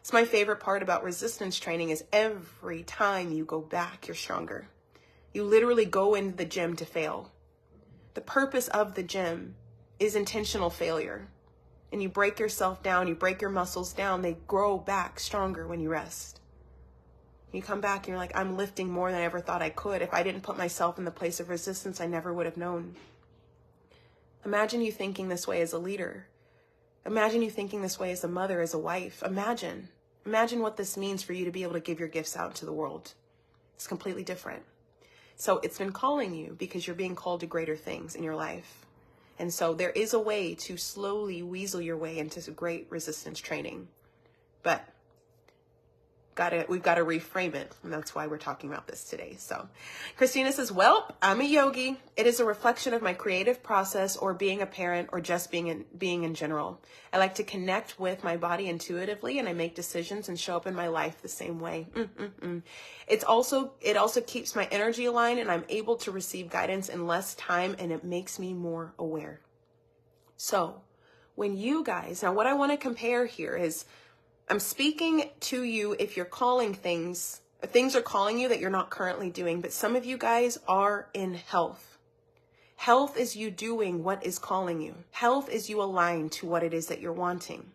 It's my favorite part about resistance training is every time you go back, you're stronger. You literally go into the gym to fail. The purpose of the gym is intentional failure. And you break yourself down, you break your muscles down, they grow back stronger when you rest. You come back and you're like, I'm lifting more than I ever thought I could. If I didn't put myself in the place of resistance, I never would have known. Imagine you thinking this way as a leader. Imagine you thinking this way as a mother, as a wife. Imagine what this means for you to be able to give your gifts out to the world. It's completely different. So it's been calling you because you're being called to greater things in your life. And so there is a way to slowly weasel your way into great resistance training. But got to reframe it. And that's why we're talking about this today. So Christina says, well, I'm a yogi. It is a reflection of my creative process or being a parent or just being in general. I like to connect with my body intuitively, and I make decisions and show up in my life the same way. It also keeps my energy aligned, and I'm able to receive guidance in less time, and it makes me more aware. So when you guys, now what I want to compare here is, I'm speaking to you if you're calling things are calling you that you're not currently doing, but some of you guys are in health. Health is you doing what is calling you. Health is you aligned to what it is that you're wanting.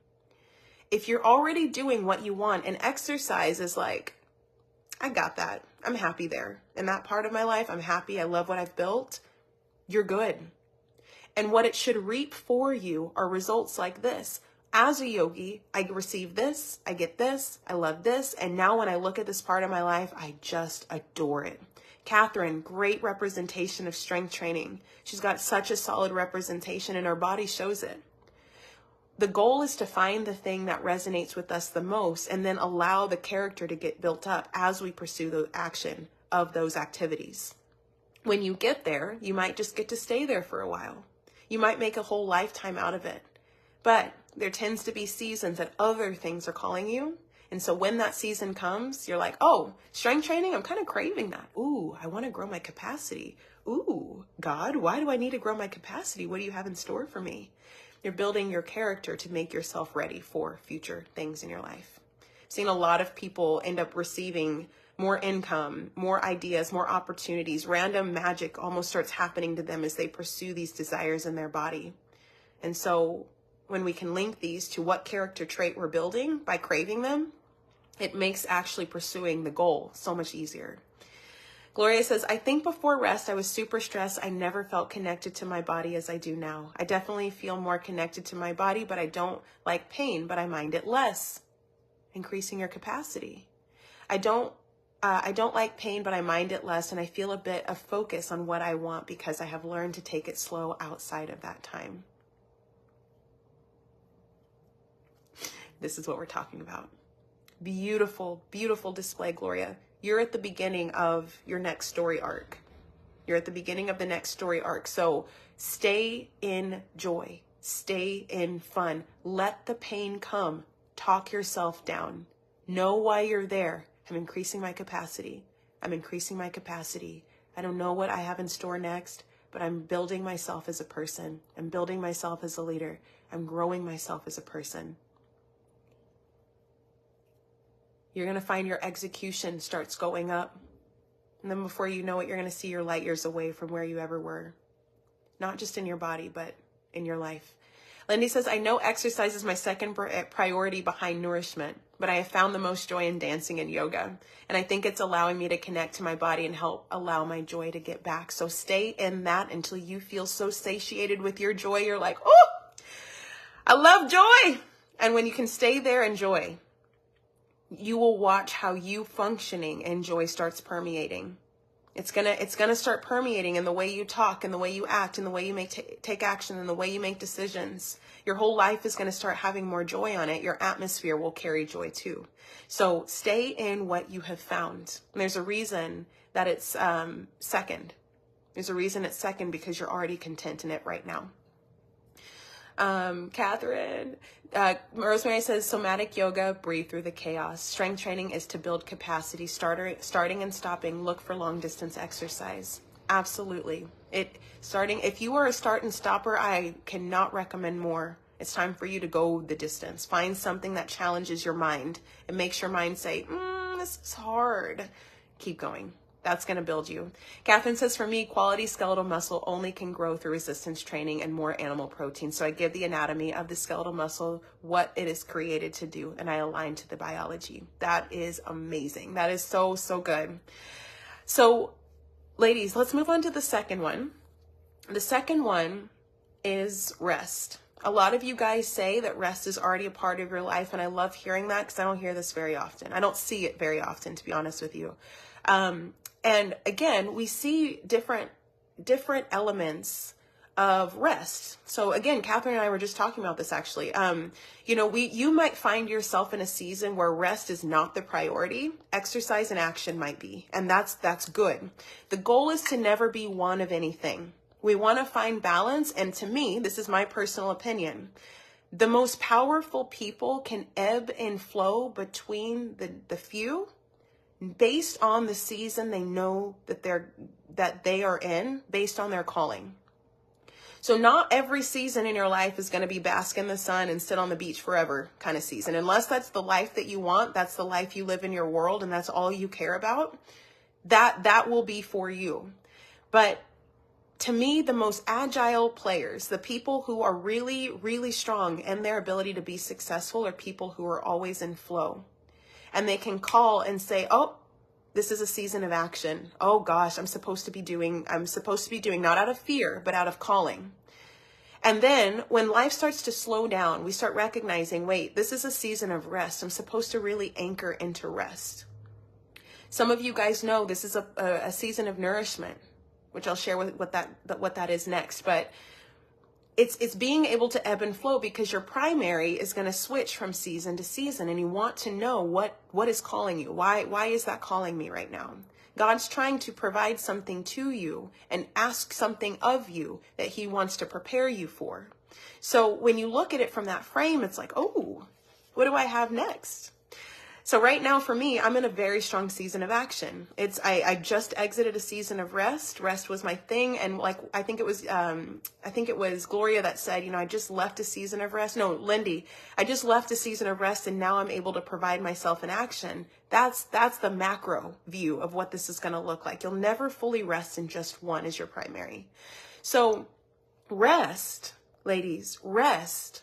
If you're already doing what you want, and exercise is like, I got that. I'm happy there. In that part of my life, I'm happy. I love what I've built. You're good. And what it should reap for you are results like this. As a yogi, I receive this, I get this, I love this, and now when I look at this part of my life, I just adore it. Catherine, great representation of strength training. She's got such a solid representation, and her body shows it. The goal is to find the thing that resonates with us the most, and then allow the character to get built up as we pursue the action of those activities. When you get there, you might just get to stay there for a while. You might make a whole lifetime out of it. But there tends to be seasons that other things are calling you. And so when that season comes, you're like, oh, strength training, I'm kind of craving that. Ooh, I want to grow my capacity. Ooh, God, why do I need to grow my capacity? What do you have in store for me? You're building your character to make yourself ready for future things in your life. I've seen a lot of people end up receiving more income, more ideas, more opportunities. Random magic almost starts happening to them as they pursue these desires in their body. And so when we can link these to what character trait we're building by craving them, it makes actually pursuing the goal so much easier. Gloria says, I think before rest, I was super stressed. I never felt connected to my body as I do now. I definitely feel more connected to my body, but I don't like pain, but I mind it less. Increasing your capacity. I don't like pain, but I mind it less, and I feel a bit of focus on what I want because I have learned to take it slow outside of that time. This is what we're talking about. Beautiful, beautiful display, Gloria. You're at the beginning of your next story arc. You're at the beginning of the next story arc. So stay in joy. Stay in fun. Let the pain come. Talk yourself down. Know why you're there. I'm increasing my capacity. I'm increasing my capacity. I don't know what I have in store next, but I'm building myself as a person. I'm building myself as a leader. I'm growing myself as a person. You're going to find your execution starts going up. And then before you know it, you're going to see your light years away from where you ever were. Not just in your body, but in your life. Lindy says, I know exercise is my second priority behind nourishment, but I have found the most joy in dancing and yoga. And I think it's allowing me to connect to my body and help allow my joy to get back. So stay in that until you feel so satiated with your joy. You're like, oh, I love joy. And when you can stay there in joy, you will watch how you functioning and joy starts permeating. It's gonna start permeating in the way you talk, and the way you act, and the way you take action, and the way you make decisions. Your whole life is gonna start having more joy on it. Your atmosphere will carry joy too. So stay in what you have found. And there's a reason that it's second. There's a reason it's second because you're already content in it right now. Catherine, Rosemary says, somatic yoga, breathe through the chaos. Strength training is to build capacity, starting and stopping. Look for long distance exercise. Absolutely. If you are a start and stopper, I cannot recommend more. It's time for you to go the distance. Find something that challenges your mind and makes your mind say, this is hard. Keep going. That's going to build you. Catherine says, for me, quality skeletal muscle only can grow through resistance training and more animal protein. So I give the anatomy of the skeletal muscle what it is created to do, and I align to the biology. That is amazing. That is so, so good. So, ladies, let's move on to the second one. The second one is rest. A lot of you guys say that rest is already a part of your life, and I love hearing that because I don't hear this very often. I don't see it very often, to be honest with you. And again, we see different elements of rest. So again, Catherine and I were just talking about this actually. You might find yourself in a season where rest is not the priority. Exercise and action might be, and that's good. The goal is to never be one of anything. We want to find balance. And to me, this is my personal opinion, the most powerful people can ebb and flow between the few based on the season they know that they are in, based on their calling. So not every season in your life is going to be bask in the sun and sit on the beach forever kind of season. Unless that's the life that you want, that's the life you live in your world, and that's all you care about, that will be for you. But to me, the most agile players, the people who are really, really strong in their ability to be successful, are people who are always in flow. And they can call and say, oh, this is a season of action. Oh gosh, I'm supposed to be doing, not out of fear, but out of calling. And then when life starts to slow down, we start recognizing, wait, this is a season of rest. I'm supposed to really anchor into rest. Some of you guys know this is a season of nourishment, which I'll share what that is next. But it's being able to ebb and flow, because your primary is going to switch from season to season, and you want to know what is calling you. Why is that calling me right now? God's trying to provide something to you and ask something of you that he wants to prepare you for. So when you look at it from that frame, it's like, oh, what do I have next? So right now for me, I'm in a very strong season of action. I just exited a season of rest. Rest was my thing. And like, I think it was Gloria that said, I just left a season of rest. No, Lindy, I just left a season of rest, and now I'm able to provide myself an action. That's the macro view of what this is going to look like. You'll never fully rest in just one as your primary. So rest, ladies, rest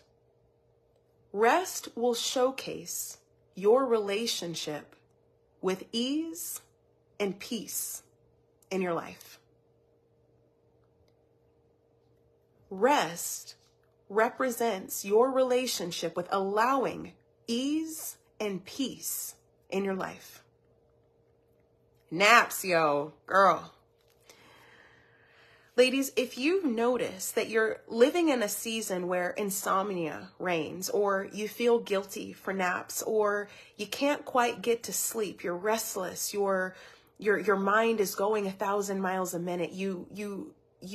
will showcase your relationship with ease and peace in your life. Rest represents your relationship with allowing ease and peace in your life. Naps, yo, girl. Ladies, if you notice that you're living in a season where insomnia reigns, or you feel guilty for naps, or you can't quite get to sleep, you're restless, your mind is going 1,000 miles a minute, you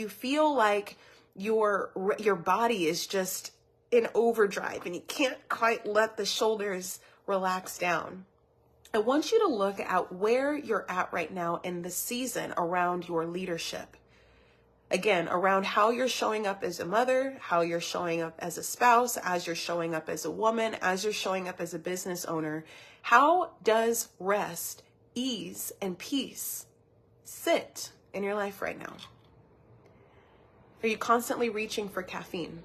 feel like your body is just in overdrive and you can't quite let the shoulders relax down. I want you to look at where you're at right now in the season around your leadership. Again, around how you're showing up as a mother, how you're showing up as a spouse, as you're showing up as a woman, as you're showing up as a business owner. How does rest, ease, and peace sit in your life right now? Are you constantly reaching for caffeine?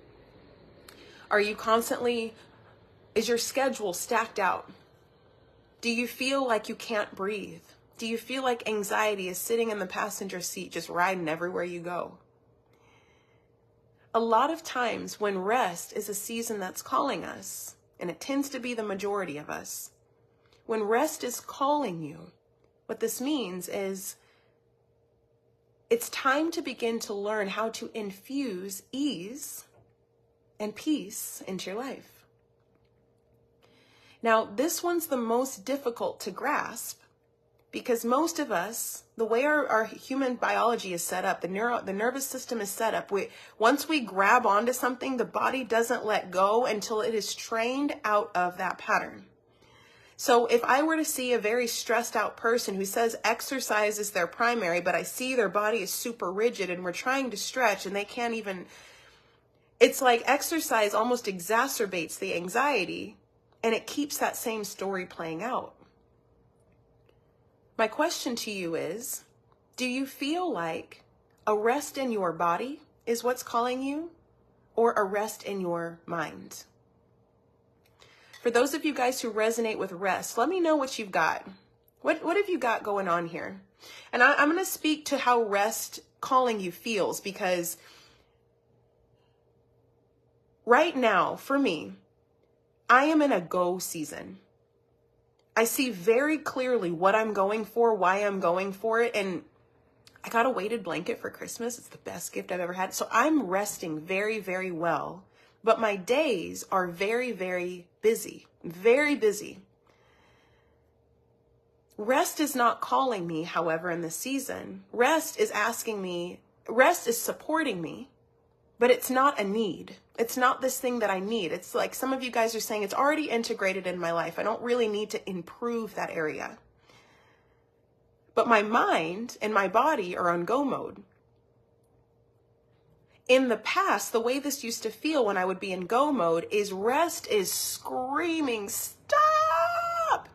Is your schedule stacked out? Do you feel like you can't breathe? Do you feel like anxiety is sitting in the passenger seat, just riding everywhere you go? A lot of times when rest is a season that's calling us, and it tends to be the majority of us, when rest is calling you, what this means is it's time to begin to learn how to infuse ease and peace into your life. Now, this one's the most difficult to grasp, because most of us, the way our human biology is set up, the nervous system is set up, once we grab onto something, the body doesn't let go until it is trained out of that pattern. So if I were to see a very stressed out person who says exercise is their primary, but I see their body is super rigid and we're trying to stretch and they can't even, it's like exercise almost exacerbates the anxiety, and it keeps that same story playing out. My question to you is, do you feel like a rest in your body is what's calling you, or a rest in your mind? For those of you guys who resonate with rest, let me know what you've got. What have you got going on here? And I'm going to speak to how rest calling you feels, because right now, for me, I am in a go season. I see very clearly what I'm going for, why I'm going for it, and I got a weighted blanket for Christmas. It's the best gift I've ever had. So I'm resting very, very well. But my days are very, very busy. Very busy. Rest is not calling me, however, in this season. Rest is supporting me, but it's not a need. It's not this thing that I need. It's like some of you guys are saying it's already integrated in my life. I don't really need to improve that area. But my mind and my body are on go mode. In the past, the way this used to feel when I would be in go mode is rest is screaming, stop!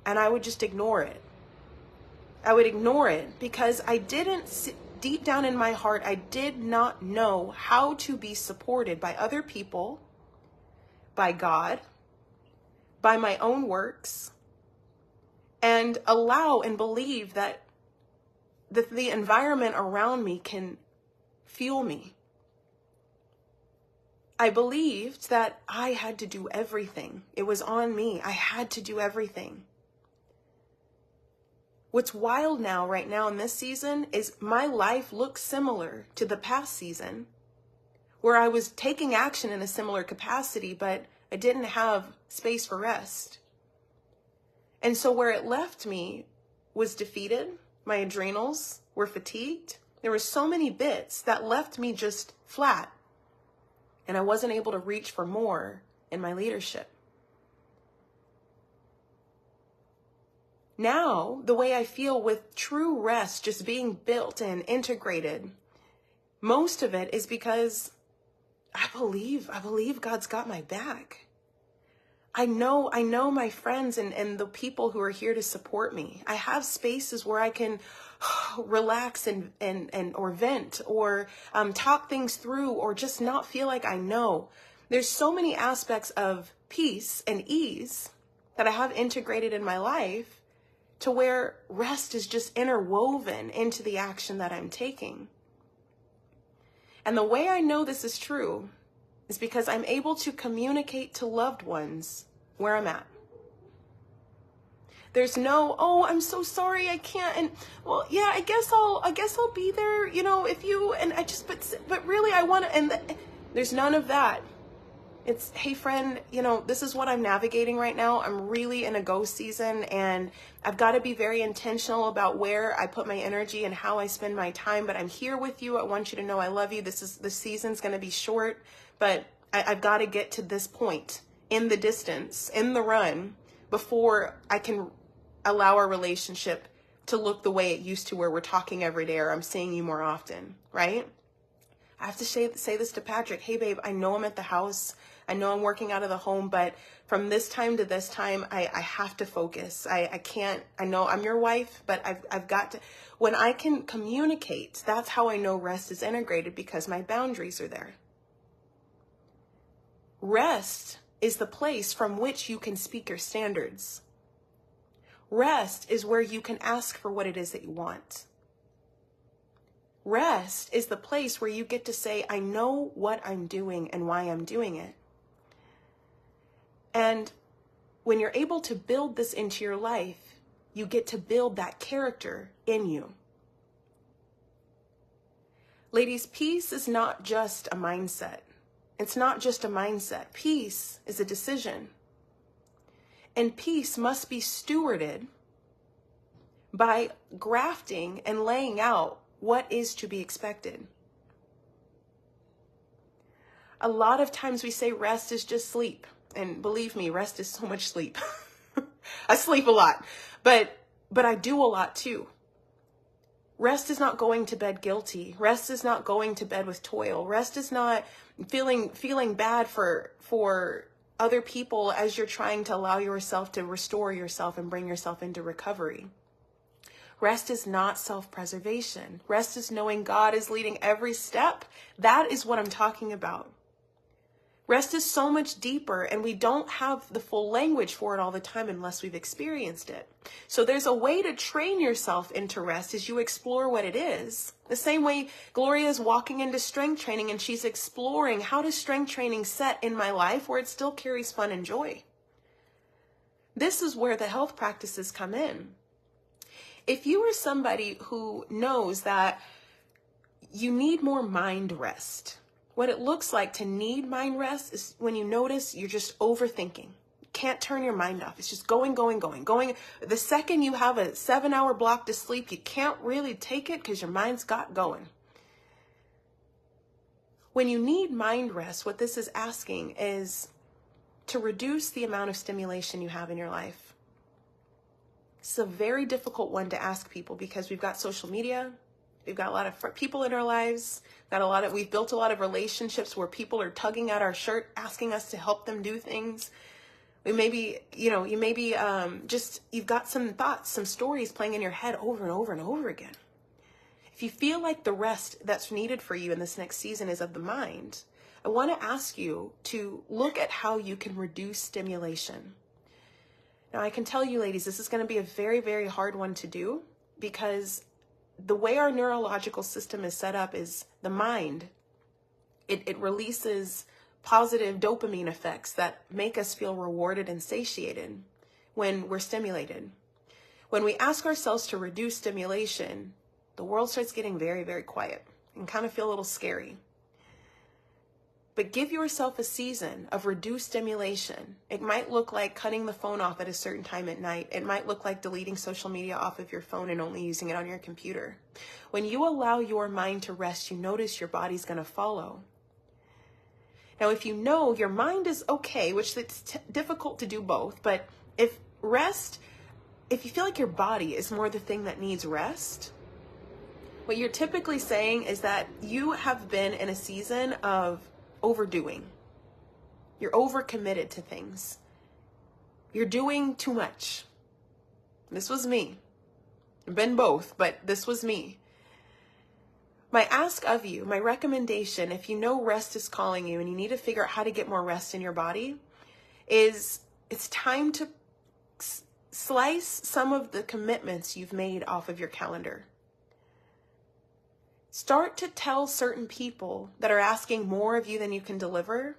And I would just ignore it. I would ignore it because deep down in my heart, I did not know how to be supported by other people, by God, by my own works, and allow and believe that the environment around me can fuel me. I believed that I had to do everything. It was on me. I had to do everything. What's wild now, right now in this season, is my life looks similar to the past season, where I was taking action in a similar capacity, but I didn't have space for rest. And so where it left me was defeated. My adrenals were fatigued. There were so many bits that left me just flat. And I wasn't able to reach for more in my leadership. Now, the way I feel with true rest just being built and integrated, most of it is because I believe God's got my back. I know my friends and the people who are here to support me. I have spaces where I can relax and or vent or talk things through or just not feel like I know. There's so many aspects of peace and ease that I have integrated in my life to where rest is just interwoven into the action that I'm taking. And the way I know this is true is because I'm able to communicate to loved ones where I'm at. There's no, oh, I'm so sorry, I can't, and well, yeah, I guess I'll be there, if you, and I just, but really I want to, and there's none of that. It's, hey friend, this is what I'm navigating right now. I'm really in a go season and I've got to be very intentional about where I put my energy and how I spend my time, but I'm here with you. I want you to know I love you. The season's going to be short, but I've got to get to this point in the distance, in the run, before I can allow our relationship to look the way it used to, where we're talking every day or I'm seeing you more often, right? I have to say this to Patrick. Hey, babe, I know I'm at the house. I know I'm working out of the home, but from this time to this time, I have to focus. I can't, I know I'm your wife, but I've got to, when I can communicate, that's how I know rest is integrated, because my boundaries are there. Rest is the place from which you can speak your standards. Rest is where you can ask for what it is that you want. Rest is the place where you get to say, I know what I'm doing and why I'm doing it. And when you're able to build this into your life, you get to build that character in you. Ladies, peace is not just a mindset. It's not just a mindset. Peace is a decision. And peace must be stewarded by grafting and laying out what is to be expected. A lot of times we say rest is just sleep. And believe me, rest is so much sleep. I sleep a lot, but I do a lot too. Rest is not going to bed guilty. Rest is not going to bed with toil. Rest is not feeling bad for other people as you're trying to allow yourself to restore yourself and bring yourself into recovery. Rest is not self-preservation. Rest is knowing God is leading every step. That is what I'm talking about. Rest is so much deeper, and we don't have the full language for it all the time unless we've experienced it. So there's a way to train yourself into rest as you explore what it is. The same way Gloria is walking into strength training and she's exploring, how does strength training set in my life where it still carries fun and joy? This is where the health practices come in. If you are somebody who knows that you need more mind rest, what it looks like to need mind rest is when you notice you're just overthinking. Can't turn your mind off. It's just going. The second you have a 7-hour block to sleep, you can't really take it because your mind's got going. When you need mind rest, what this is asking is to reduce the amount of stimulation you have in your life. It's a very difficult one to ask people because we've got social media. We've got a lot of people in our lives. We've built a lot of relationships where people are tugging at our shirt, asking us to help them do things. You've got some thoughts, some stories playing in your head over and over and over again. If you feel like the rest that's needed for you in this next season is of the mind, I want to ask you to look at how you can reduce stimulation. Now, I can tell you, ladies, this is going to be a very, very hard one to do because the way our neurological system is set up is the mind. It releases positive dopamine effects that make us feel rewarded and satiated when we're stimulated. When we ask ourselves to reduce stimulation, the world starts getting very, very quiet and kind of feel a little scary. But give yourself a season of reduced stimulation. It might look like cutting the phone off at a certain time at night. It might look like deleting social media off of your phone and only using it on your computer. When you allow your mind to rest, you notice your body's going to follow. Now, if you know your mind is okay, which it's difficult to do both, but if you feel like your body is more the thing that needs rest, what you're typically saying is that you have been in a season of overdoing. You're overcommitted to things. You're doing too much. This was me. I've been both, but this was me. My ask of you, my recommendation, if you know rest is calling you and you need to figure out how to get more rest in your body, is it's time to slice some of the commitments you've made off of your calendar. Start to tell certain people that are asking more of you than you can deliver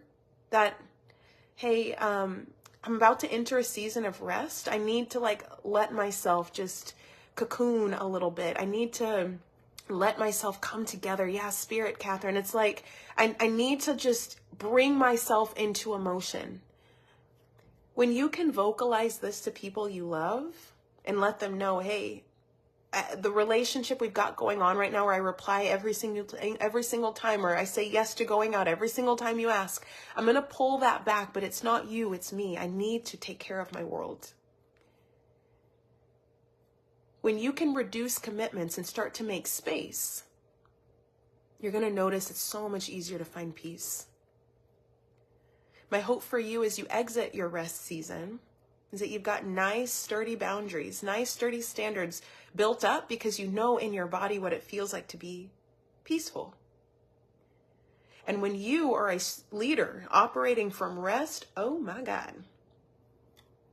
that, hey, I'm about to enter a season of rest. I need to let myself just cocoon a little bit. I need to let myself come together. Yeah, spirit, Catherine. It's like, I need to just bring myself into emotion. When you can vocalize this to people you love and let them know, hey, the relationship we've got going on right now where I reply every single time, or I say yes to going out every single time you ask, I'm going to pull that back, but it's not you, it's me. I need to take care of my world. When you can reduce commitments and start to make space, you're going to notice it's so much easier to find peace. My hope for you as you exit your rest season is that you've got nice, sturdy boundaries, nice, sturdy standards built up because you know in your body what it feels like to be peaceful. And when you are a leader operating from rest, oh my God,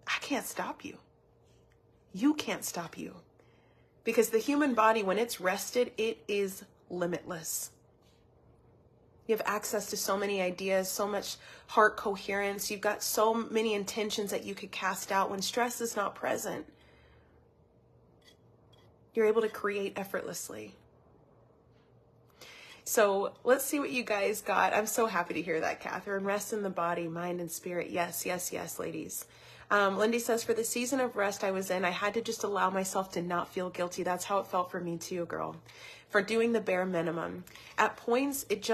I can't stop you. You can't stop you. Because the human body, when it's rested, it is limitless. You have access to so many ideas, so much heart coherence. You've got so many intentions that you could cast out. When stress is not present, you're able to create effortlessly. So let's see what you guys got. I'm so happy to hear that, Catherine. Rest in the body, mind, and spirit. Yes, yes, yes, ladies. Lindy says, for the season of rest I was in, I had to just allow myself to not feel guilty. That's how it felt for me too, girl. For doing the bare minimum. At points, it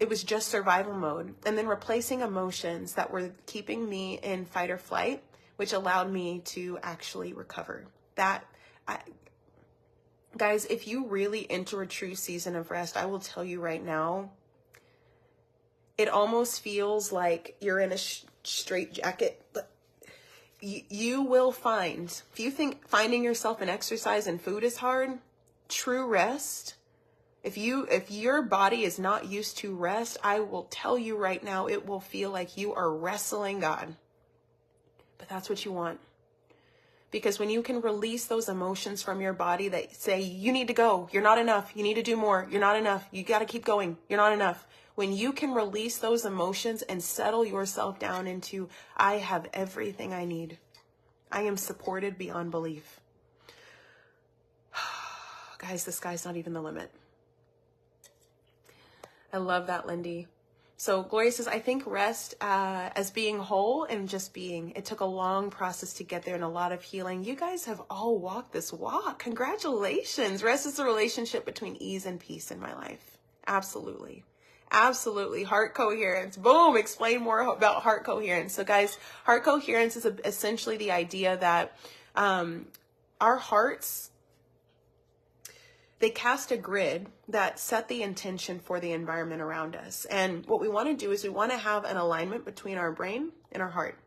was just survival mode. And then replacing emotions that were keeping me in fight or flight, which allowed me to actually recover. Guys, if you really enter a true season of rest, I will tell you right now, it almost feels like you're in a straight jacket. You will find, if you think finding yourself in exercise and food is hard, true rest, if your body is not used to rest, I will tell you right now, it will feel like you are wrestling God. But that's what you want. Because when you can release those emotions from your body that say, you need to go, you're not enough, you need to do more, you're not enough, you got to keep going, you're not enough. When you can release those emotions and settle yourself down into, I have everything I need. I am supported beyond belief. Guys, the sky's not even the limit. I love that, Lindy. So Gloria says, I think rest as being whole and just being. It took a long process to get there and a lot of healing. You guys have all walked this walk. Congratulations. Rest is the relationship between ease and peace in my life. Absolutely. Absolutely. Heart coherence. Boom. Explain more about heart coherence. So guys, heart coherence is essentially the idea that our hearts, they cast a grid that set the intention for the environment around us. And what we want to do is we want to have an alignment between our brain and our heart.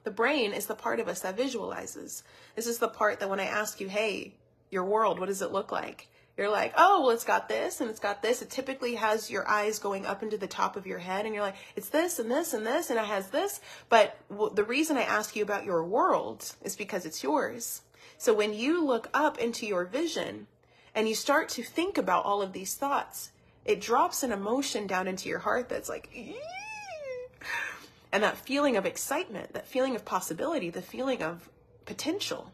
The brain is the part of us that visualizes. This is the part that when I ask you, hey, your world, what does it look like? You're like, oh, well, it's got this and it's got this. It typically has your eyes going up into the top of your head and you're like, it's this and this and this and it has this. But the reason I ask you about your world is because it's yours. So when you look up into your vision and you start to think about all of these thoughts, it drops an emotion down into your heart that's like, ee! And that feeling of excitement, that feeling of possibility, the feeling of potential.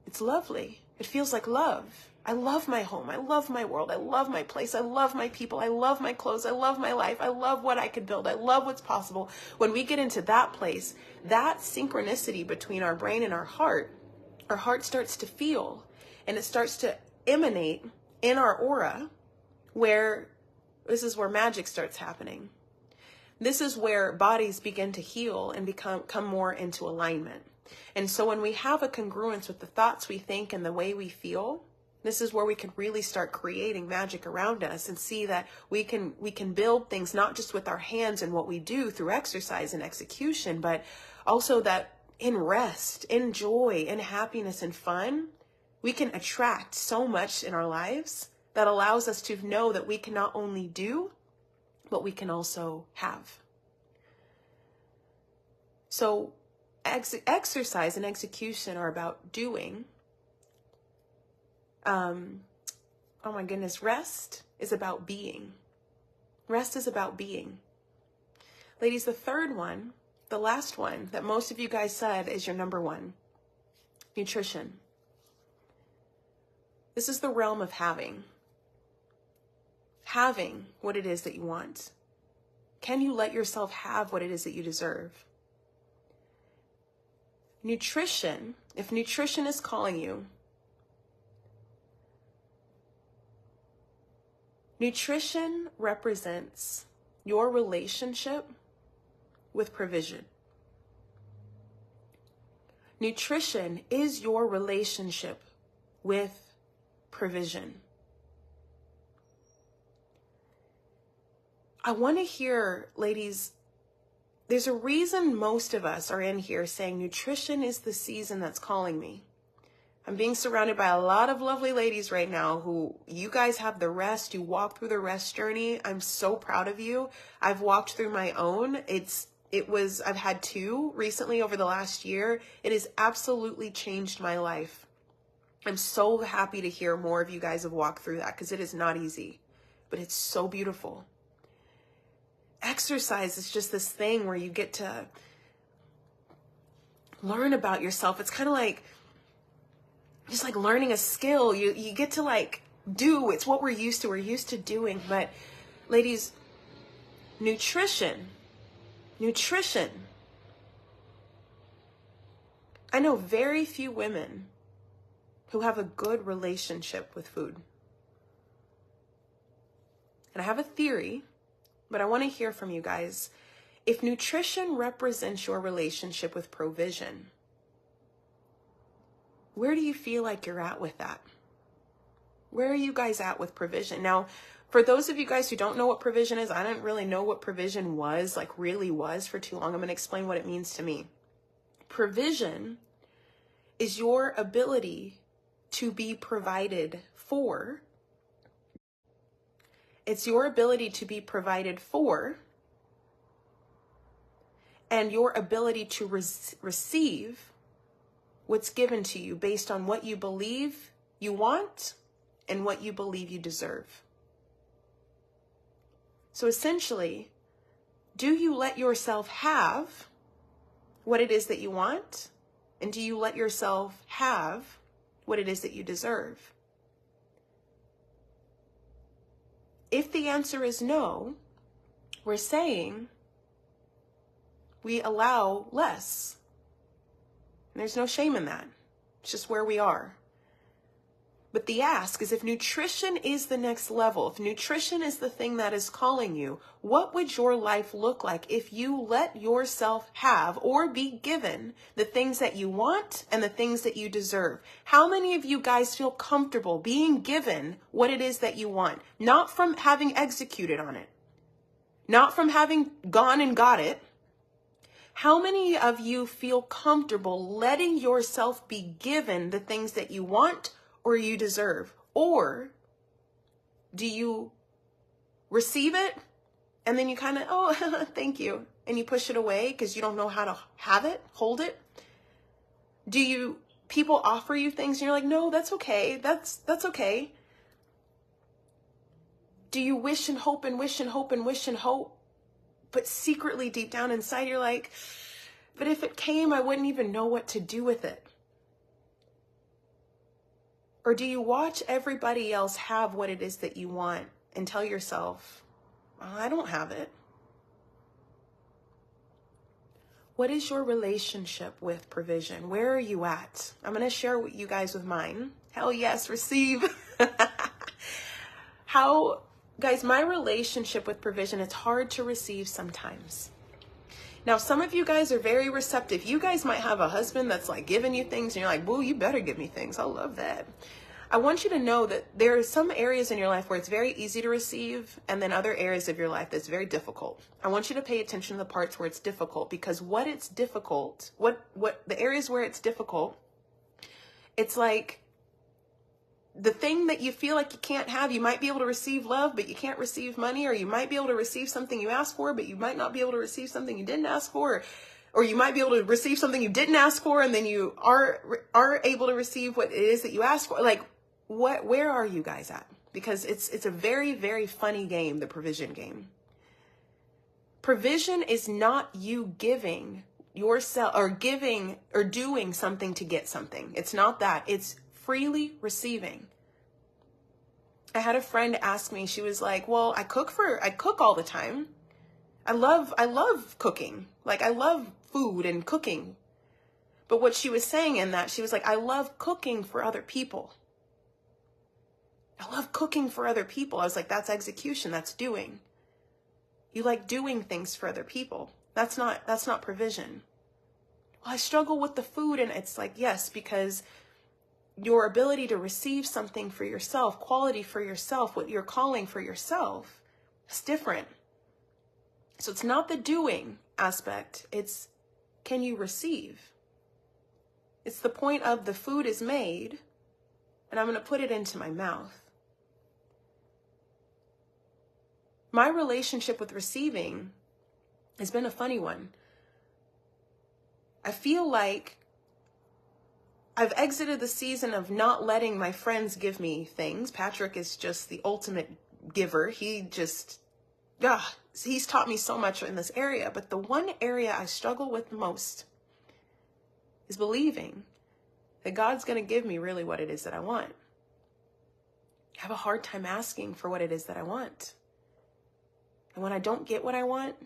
It's lovely. It feels like love. I love my home. I love my world. I love my place. I love my people. I love my clothes. I love my life. I love what I could build. I love what's possible. When we get into that place, that synchronicity between our brain and our heart starts to feel and it starts to emanate in our aura, where this is where magic starts happening. This is where bodies begin to heal and come more into alignment. And so when we have a congruence with the thoughts we think and the way we feel, this is where we can really start creating magic around us and see that we can build things not just with our hands and what we do through exercise and execution, but also that in rest, in joy, in happiness and fun, we can attract so much in our lives that allows us to know that we can not only do, but we can also have. So exercise and execution are about doing. Oh my goodness, rest is about being. Rest is about being. Ladies, the third one, the last one that most of you guys said is your number one, nutrition. This is the realm of having what it is that you want. Can you let yourself have what it is that you deserve? Nutrition, if nutrition is calling you, nutrition represents your relationship with provision. Nutrition is your relationship with provision. I want to hear, ladies, there's a reason most of us are in here saying nutrition is the season that's calling me. I'm being surrounded by a lot of lovely ladies right now who, you guys have the rest, you walk through the rest journey. I'm so proud of you. I've walked through my own. I've had 2 recently over the last year. It has absolutely changed my life. I'm so happy to hear more of you guys have walked through that because it is not easy, but it's so beautiful. Exercise is just this thing where you get to learn about yourself. It's kind of like, just like learning a skill. You get to like do, it's what we're used to. We're used to doing. But ladies, nutrition. I know very few women who have a good relationship with food. And I have a theory, but I want to hear from you guys. If nutrition represents your relationship with provision, where do you feel like you're at with that? Where are you guys at with provision? Now, for those of you guys who don't know what provision is, I didn't really know what provision was, like really was for too long. I'm going to explain what it means to me. Provision is your ability to be provided for. It's your ability to be provided for and your ability to receive what's given to you based on what you believe you want and what you believe you deserve. So essentially, do you let yourself have what it is that you want? And do you let yourself have what it is that you deserve? If the answer is no, we're saying we allow less. And there's no shame in that. It's just where we are. But the ask is, if nutrition is the next level, if nutrition is the thing that is calling you, what would your life look like if you let yourself have or be given the things that you want and the things that you deserve? How many of you guys feel comfortable being given what it is that you want? Not from having executed on it, not from having gone and got it. How many of you feel comfortable letting yourself be given the things that you want or you deserve? Or do you receive it and then you kind of, oh, thank you, and you push it away because you don't know how to have it, hold it? Do people offer you things and you're like, no, that's okay, that's okay? Do you wish and hope and wish and hope and wish and hope, but secretly deep down inside you're like, but if it came, I wouldn't even know what to do with it? Or do you watch everybody else have what it is that you want and tell yourself, oh, I don't have it? What is your relationship with provision? Where are you at? I'm going to share with you guys with mine. Hell yes, receive. Guys, my relationship with provision, it's hard to receive sometimes. Now, some of you guys are very receptive. You guys might have a husband that's like giving you things and you're like, boo, you better give me things. I love that. I want you to know that there are some areas in your life where it's very easy to receive, and then other areas of your life that's very difficult. I want you to pay attention to the parts where it's difficult, because what the areas where it's difficult, it's like the thing that you feel like you can't have. You might be able to receive love, but you can't receive money, or you might be able to receive something you asked for, but you might not be able to receive something you didn't ask for, or you might be able to receive something you didn't ask for, and then you are able to receive what it is that you asked for. Like, where are you guys at? Because it's a very, very funny game, the provision game. Provision is not you giving yourself or giving or doing something to get something. It's not that. It's freely receiving. I had a friend ask me, she was like, well, I cook all the time. I love cooking. Like, I love food and cooking. But what she was saying in that, she was like, I love cooking for other people. I love cooking for other people. I was like, that's execution. That's doing. You like doing things for other people. That's not provision. Well, I struggle with the food. And it's like, yes, because your ability to receive something for yourself, quality for yourself, what you're calling for yourself, is different. So it's not the doing aspect. It's, can you receive? It's the point of the food is made and I'm going to put it into my mouth. My relationship with receiving has been a funny one. I feel like I've exited the season of not letting my friends give me things. Patrick is just the ultimate giver. He's taught me so much in this area. But the one area I struggle with the most is believing that God's going to give me really what it is that I want. I have a hard time asking for what it is that I want. And when I don't get what I want,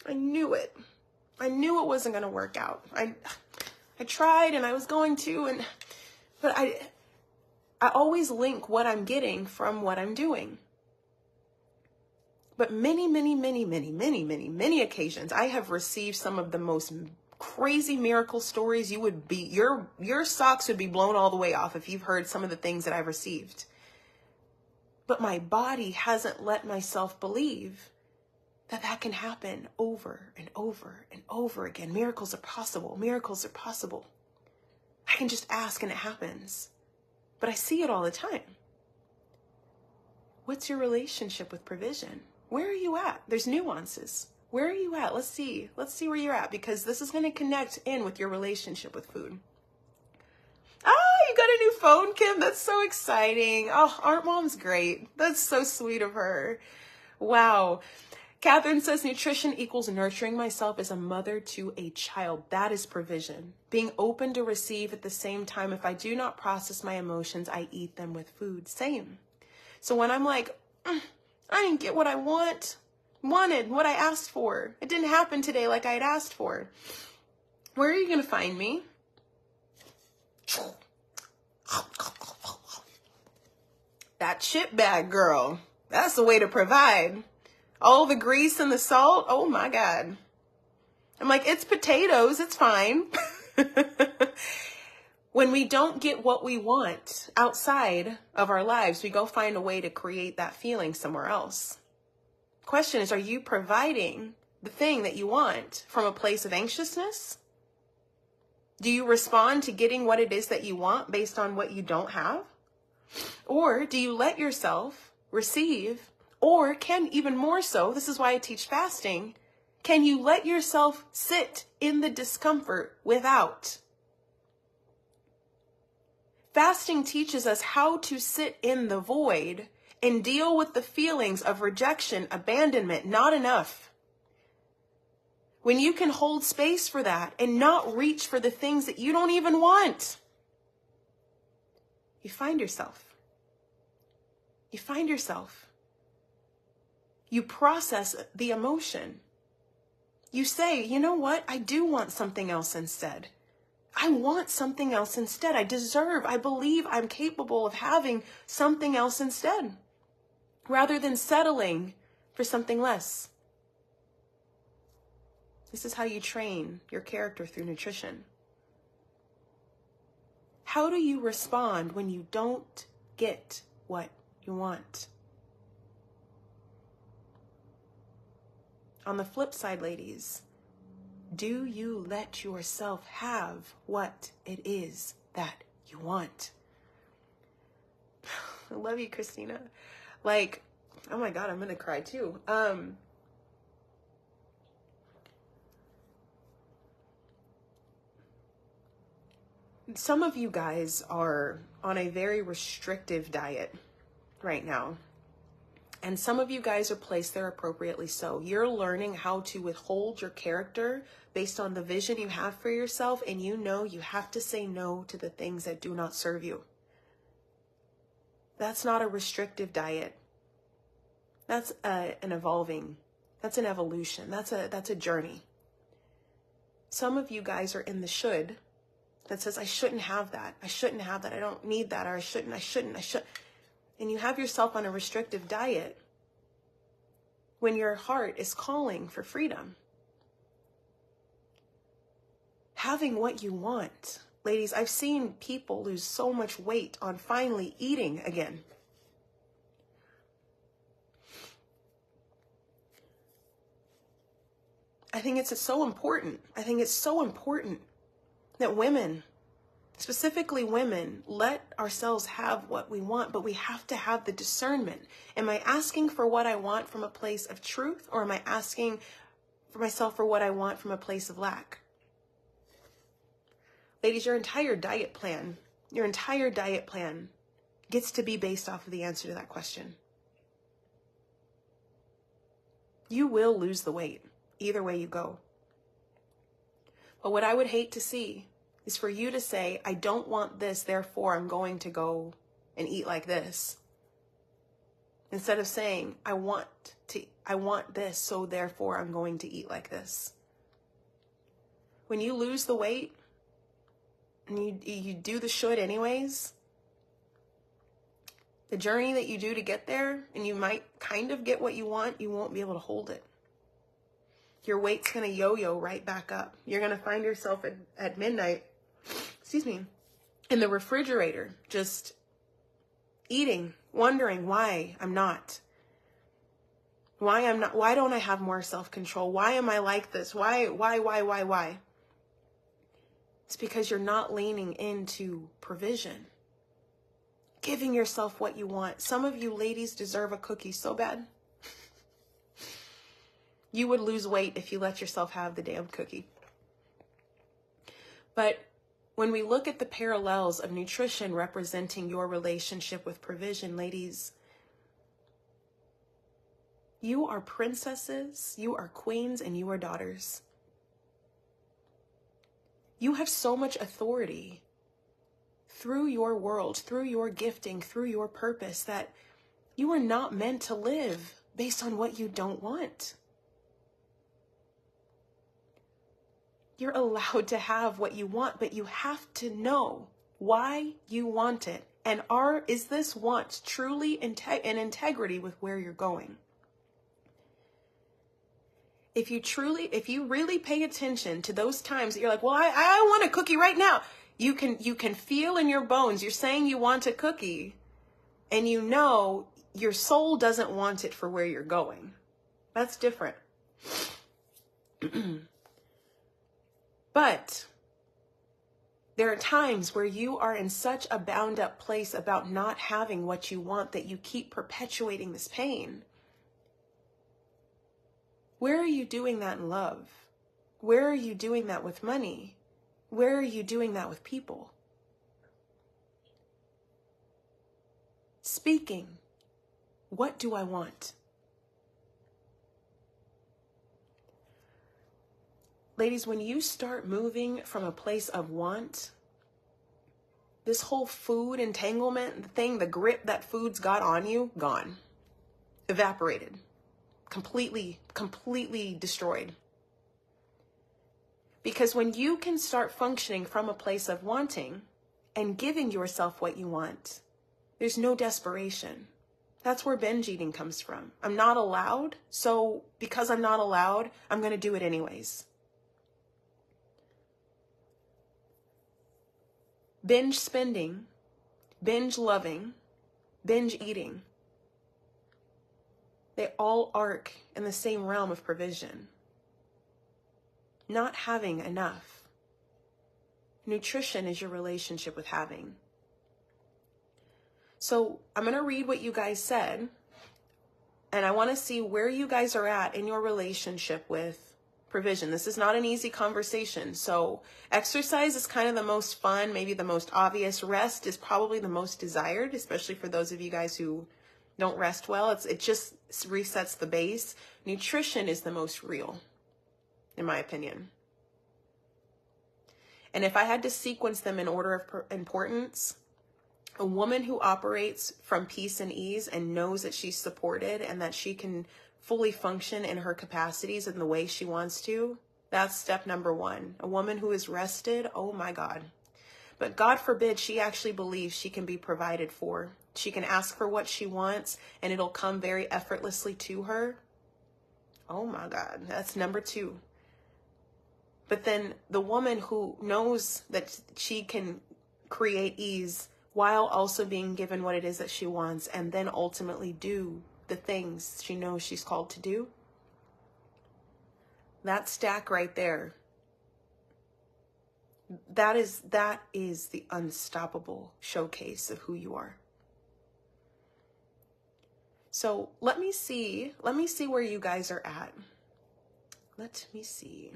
I knew it. I knew it wasn't going to work out. I tried and I was going to, but I always link what I'm getting from what I'm doing. But many occasions, I have received some of the most crazy miracle stories. Your socks would be blown all the way off if you've heard some of the things that I've received. But my body hasn't let myself believe that can happen over and over and over again. Miracles are possible. Miracles are possible. I can just ask and it happens. But I see it all the time. What's your relationship with provision? Where are you at? There's nuances. Where are you at? Let's see where you're at, because this is going to connect in with your relationship with food. Oh, you got a new phone, Kim. That's so exciting. Oh, aren't moms great? That's so sweet of her. Wow. Catherine says nutrition equals nurturing myself as a mother to a child. That is provision. Being open to receive at the same time. If I do not process my emotions, I eat them with food. Same. So when I'm like, I didn't get what I wanted, what I asked for. It didn't happen today like I had asked for. Where are you going to find me? That chip bag, girl. That's the way to provide. All the grease and the salt. Oh my God. I'm like, it's potatoes. It's fine. When we don't get what we want outside of our lives, we go find a way to create that feeling somewhere else. Question is, are you providing the thing that you want from a place of anxiousness? Do you respond to getting what it is that you want based on what you don't have? Or do you let yourself receive, or can even more so, this is why I teach fasting, can you let yourself sit in the discomfort without? Fasting teaches us how to sit in the void and deal with the feelings of rejection, abandonment, not enough. When you can hold space for that and not reach for the things that you don't even want, you find yourself. You find yourself. You process the emotion. You say, you know what? I do want something else instead. I want something else instead. I believe I'm capable of having something else instead, rather than settling for something less. This is how you train your character through nutrition. How do you respond when you don't get what you want? On the flip side, ladies, do you let yourself have what it is that you want? I love you, Christina. Like, oh my God, I'm going to cry too. Some of you guys are on a very restrictive diet right now. And some of you guys are placed there appropriately so. You're learning how to withhold your character based on the vision you have for yourself, and you know you have to say no to the things that do not serve you. That's not a restrictive diet. That's an evolving, that's an evolution. That's a journey. Some of you guys are in the should that says, I shouldn't have that. I shouldn't have that. I don't need that. Or I shouldn't. And you have yourself on a restrictive diet when your heart is calling for freedom. Having what you want. Ladies, I've seen people lose so much weight on finally eating again. I think it's so important. I think it's so important that women, specifically women, let ourselves have what we want, but we have to have the discernment. Am I asking for what I want from a place of truth, or am I asking for myself for what I want from a place of lack? Ladies, your entire diet plan gets to be based off of the answer to that question. You will lose the weight either way you go. But what I would hate to see is for you to say, I don't want this, therefore I'm going to go and eat like this. Instead of saying, I want this, so therefore I'm going to eat like this. When you lose the weight and you do the should anyways, the journey that you do to get there, and you might kind of get what you want, you won't be able to hold it. Your weight's going to yo-yo right back up. You're going to find yourself at midnight, in the refrigerator, just eating, wondering why I'm not. Why don't I have more self-control? Why am I like this? Why? It's because you're not leaning into provision. Giving yourself what you want. Some of you ladies deserve a cookie so bad. You would lose weight if you let yourself have the damn cookie. But when we look at the parallels of nutrition representing your relationship with provision, ladies, you are princesses, you are queens, and you are daughters. You have so much authority through your world, through your gifting, through your purpose, that You are not meant to live based on what you don't want. You're allowed to have what you want, but you have to know why you want it. And is this want truly in integrity with where you're going? If you really pay attention to those times that you're like, well, I want a cookie right now. You can feel in your bones, you're saying you want a cookie, and you know your soul doesn't want it for where you're going. That's different. But there are times where you are in such a bound up place about not having what you want that you keep perpetuating this pain. Where are you doing that in love? Where are you doing that with money? Where are you doing that with people? Speaking, what do I want? Ladies, when you start moving from a place of want, this whole food entanglement thing, the grip that food's got on you, gone. Evaporated. Completely destroyed. Because when you can start functioning from a place of wanting and giving yourself what you want, there's no desperation. That's where binge eating comes from. I'm not allowed, so because I'm not allowed, I'm going to do it anyways. Binge spending, binge loving, binge eating, they all arc in the same realm of provision. Not having enough. Nutrition is your relationship with having. So I'm going to read what you guys said, and I want to see where you guys are at in your relationship with provision. This is not an easy conversation. So exercise is kind of the most fun, maybe the most obvious. Rest is probably the most desired, especially for those of you guys who don't rest well. It just resets the base. Nutrition is the most real, in my opinion. And if I had to sequence them in order of importance, a woman who operates from peace and ease and knows that she's supported and that she can fully function in her capacities in the way she wants to, that's step number one. A woman who is rested, oh my God. But God forbid she actually believes she can be provided for. She can ask for what she wants and it'll come very effortlessly to her. Oh my God, that's number two. But then the woman who knows that she can create ease while also being given what it is that she wants and then ultimately do the things she knows she's called to do. That stack right there, that is the unstoppable showcase of who you are. So let me see where you guys are at. Let me see.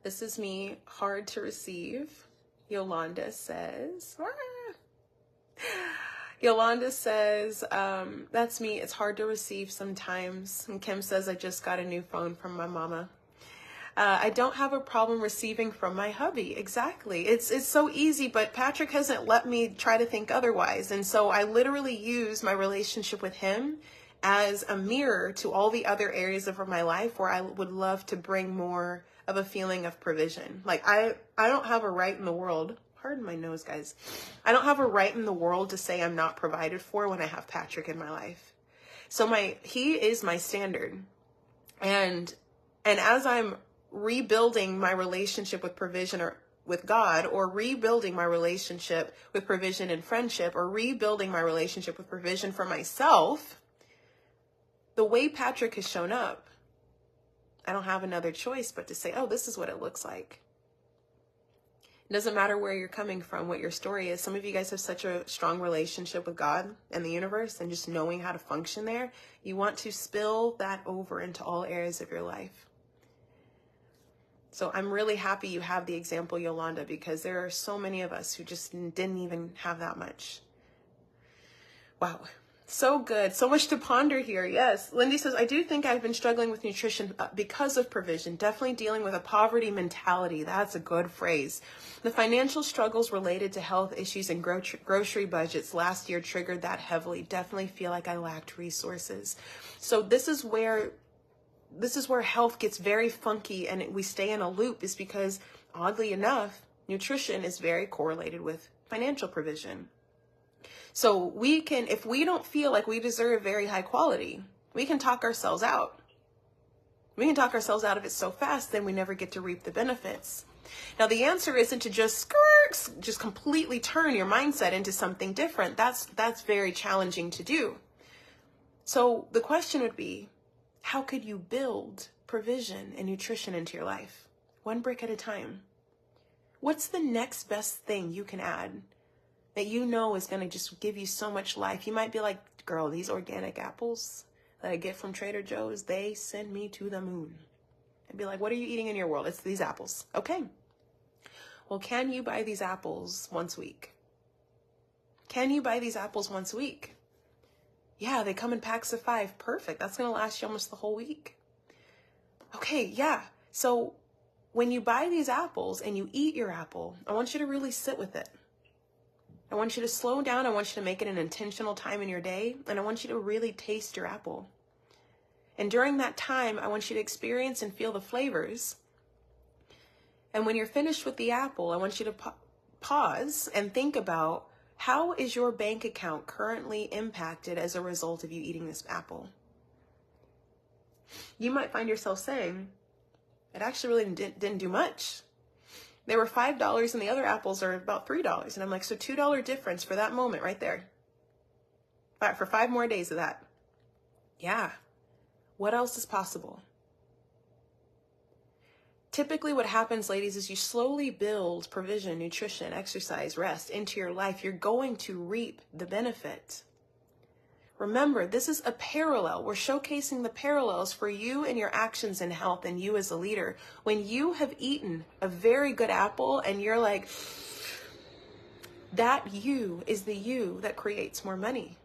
This is me, hard to receive. Yolanda says, Yolanda says, that's me. It's hard to receive sometimes. And Kim says, I just got a new phone from my mama. I don't have a problem receiving from my hubby. Exactly. It's so easy, but Patrick hasn't let me try to think otherwise. And so I literally use my relationship with him as a mirror to all the other areas of my life where I would love to bring more of a feeling of provision. Like I don't have a right in the world. Pardon my nose, guys. I don't have a right in the world to say I'm not provided for when I have Patrick in my life. So he is my standard. And as I'm rebuilding my relationship with provision or with God, or rebuilding my relationship with provision and friendship, or rebuilding my relationship with provision for myself, the way Patrick has shown up, I don't have another choice but to say, oh, this is what it looks like. It doesn't matter where you're coming from, what your story is. Some of you guys have such a strong relationship with God and the universe and just knowing how to function there. You want to spill that over into all areas of your life. So I'm really happy you have the example, Yolanda, because there are so many of us who just didn't even have that much. Wow. So good. So much to ponder here. Yes. Lindy says, I do think I've been struggling with nutrition because of provision. Definitely dealing with a poverty mentality. That's a good phrase. The financial struggles related to health issues and grocery budgets last year triggered that heavily. Definitely feel like I lacked resources. So this is where health gets very funky and we stay in a loop, is because oddly enough, nutrition is very correlated with financial provision. So we can, if we don't feel like we deserve very high quality, we can talk ourselves out. We can talk ourselves out of it so fast, then we never get to reap the benefits. Now, the answer isn't to just completely turn your mindset into something different. That's very challenging to do. So the question would be, how could you build provision and nutrition into your life? One brick at a time. What's the next best thing you can add that you know is going to just give you so much life? You might be like, girl, these organic apples that I get from Trader Joe's, they send me to the moon. I'd be like, what are you eating in your world? It's these apples. Okay. Well, can you buy these apples once a week? Can you buy these apples once a week? Yeah, they come in packs of 5. Perfect. That's going to last you almost the whole week. Okay, yeah. So when you buy these apples and you eat your apple, I want you to really sit with it. I want you to slow down. I want you to make it an intentional time in your day. And I want you to really taste your apple. And during that time, I want you to experience and feel the flavors. And when you're finished with the apple, I want you to pause and think about, how is your bank account currently impacted as a result of you eating this apple? You might find yourself saying, it actually really didn't do much. They were $5 and the other apples are about $3. And I'm like, so $2 difference for that moment right there. For 5 more days of that. Yeah. What else is possible? Typically what happens, ladies, is you slowly build provision, nutrition, exercise, rest into your life. You're going to reap the benefit. Remember, this is a parallel. We're showcasing the parallels for you and your actions in health and you as a leader. When you have eaten a very good apple and you're like, that you is the you that creates more money.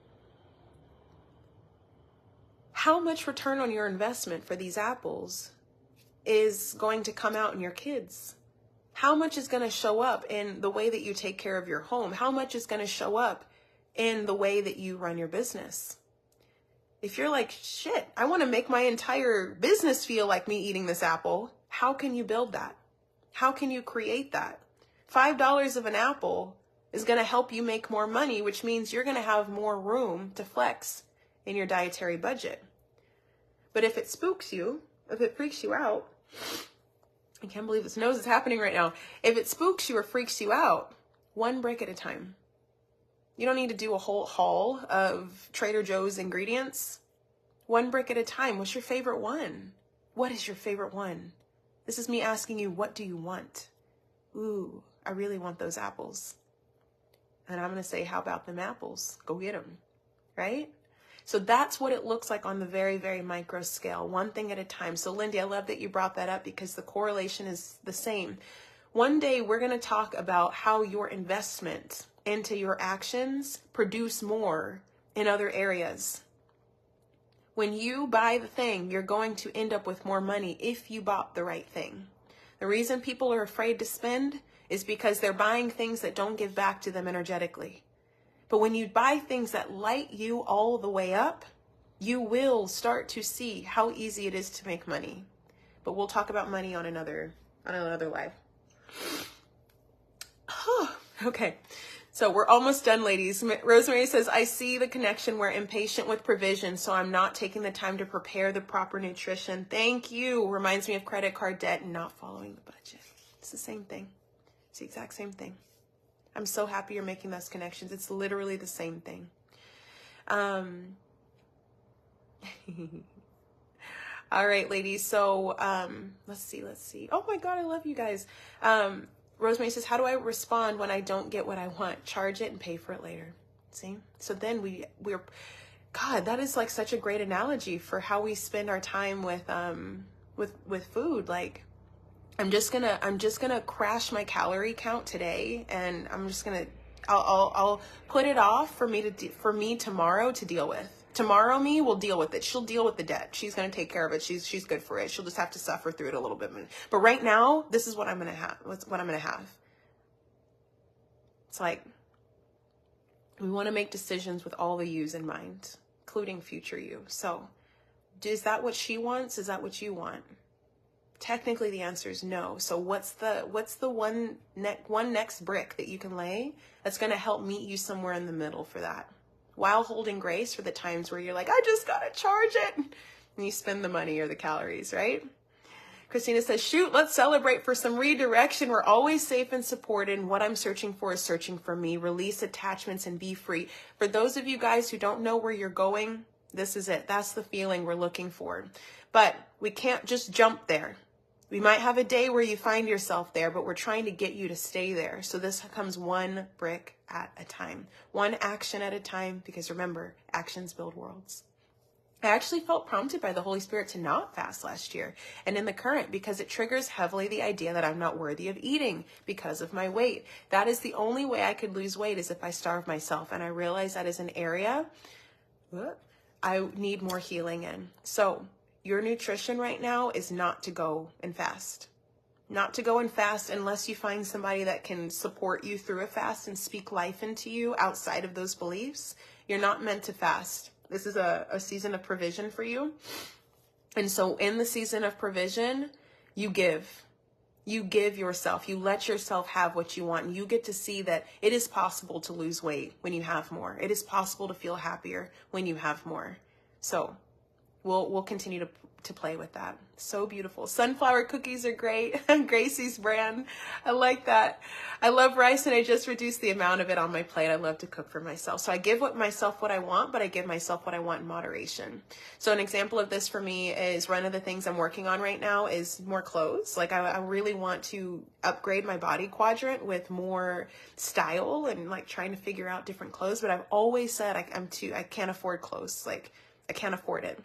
How much return on your investment for these apples is going to come out in your kids? How much is going to show up in the way that you take care of your home? How much is going to show up in the way that you run your business? If you're like, shit, I want to make my entire business feel like me eating this apple, how can you build that? How can you create that? $5 of an apple is going to help you make more money, which means you're going to have more room to flex in your dietary budget. But if it spooks you, if it freaks you out, I can't believe this nose is happening right now. If it spooks you or freaks you out, one brick at a time. You don't need to do a whole haul of Trader Joe's ingredients. One brick at a time. What's your favorite one? What is your favorite one? This is me asking you, what do you want? Ooh, I really want those apples. And I'm going to say, how about them apples? Go get them, right? So that's what it looks like on the very, very micro scale, one thing at a time. So Lindy, I love that you brought that up because the correlation is the same. One day we're going to talk about how your investment into your actions produce more in other areas. When you buy the thing, you're going to end up with more money if you bought the right thing. The reason people are afraid to spend is because they're buying things that don't give back to them energetically. But when you buy things that light you all the way up, you will start to see how easy it is to make money. But we'll talk about money on another live. Okay. So we're almost done, ladies. Rosemary says, I see the connection. We're impatient with provision, so I'm not taking the time to prepare the proper nutrition. Thank you. Reminds me of credit card debt and not following the budget. It's the same thing. It's the exact same thing. I'm so happy you're making those connections. It's literally the same thing. All right, ladies. So let's see. Oh my God, I love you guys. Rosemary says, how do I respond when I don't get what I want? Charge it and pay for it later. See? So then we're, God, that is like such a great analogy for how we spend our time with food. Like, I'm just gonna crash my calorie count today, and I'm just gonna I'll put it off for me tomorrow to deal with. Tomorrow me will deal with it. She'll deal with the debt. She's going to take care of it. She's good for it. She'll just have to suffer through it a little bit. But right now, this is what I'm going to have. What I'm going to have. It's like, we want to make decisions with all the yous in mind, including future you. So is that what she wants? Is that what you want? Technically, the answer is no. So what's the one next brick that you can lay that's going to help meet you somewhere in the middle for that? While holding grace for the times where you're like, I just got to charge it. And you spend the money or the calories, right? Christina says, shoot, let's celebrate for some redirection. We're always safe and supported. And what I'm searching for is searching for me. Release attachments and be free. For those of you guys who don't know where you're going, this is it. That's the feeling we're looking for. But we can't just jump there. We might have a day where you find yourself there, but we're trying to get you to stay there. So this comes one brick at a time, one action at a time, because remember, actions build worlds. I actually felt prompted by the Holy Spirit to not fast last year and in the current because it triggers heavily the idea that I'm not worthy of eating because of my weight. That is the only way I could lose weight is if I starve myself. And I realize that is an area I need more healing in. So your nutrition right now is not to go and fast. Not to go and fast unless you find somebody that can support you through a fast and speak life into you outside of those beliefs. You're not meant to fast. This is a season of provision for you. And so in the season of provision, you give. You give yourself. You let yourself have what you want. And you get to see that it is possible to lose weight when you have more. It is possible to feel happier when you have more. So we'll continue to play with that. So beautiful. Sunflower cookies are great. Gracie's brand. I like that. I love rice and I just reduced the amount of it on my plate. I love to cook for myself. So I give myself what I want, but I give myself what I want in moderation. So an example of this for me is one of the things I'm working on right now is more clothes. Like I really want to upgrade my body quadrant with more style and like trying to figure out different clothes. But I've always said I can't afford clothes. Like I can't afford it.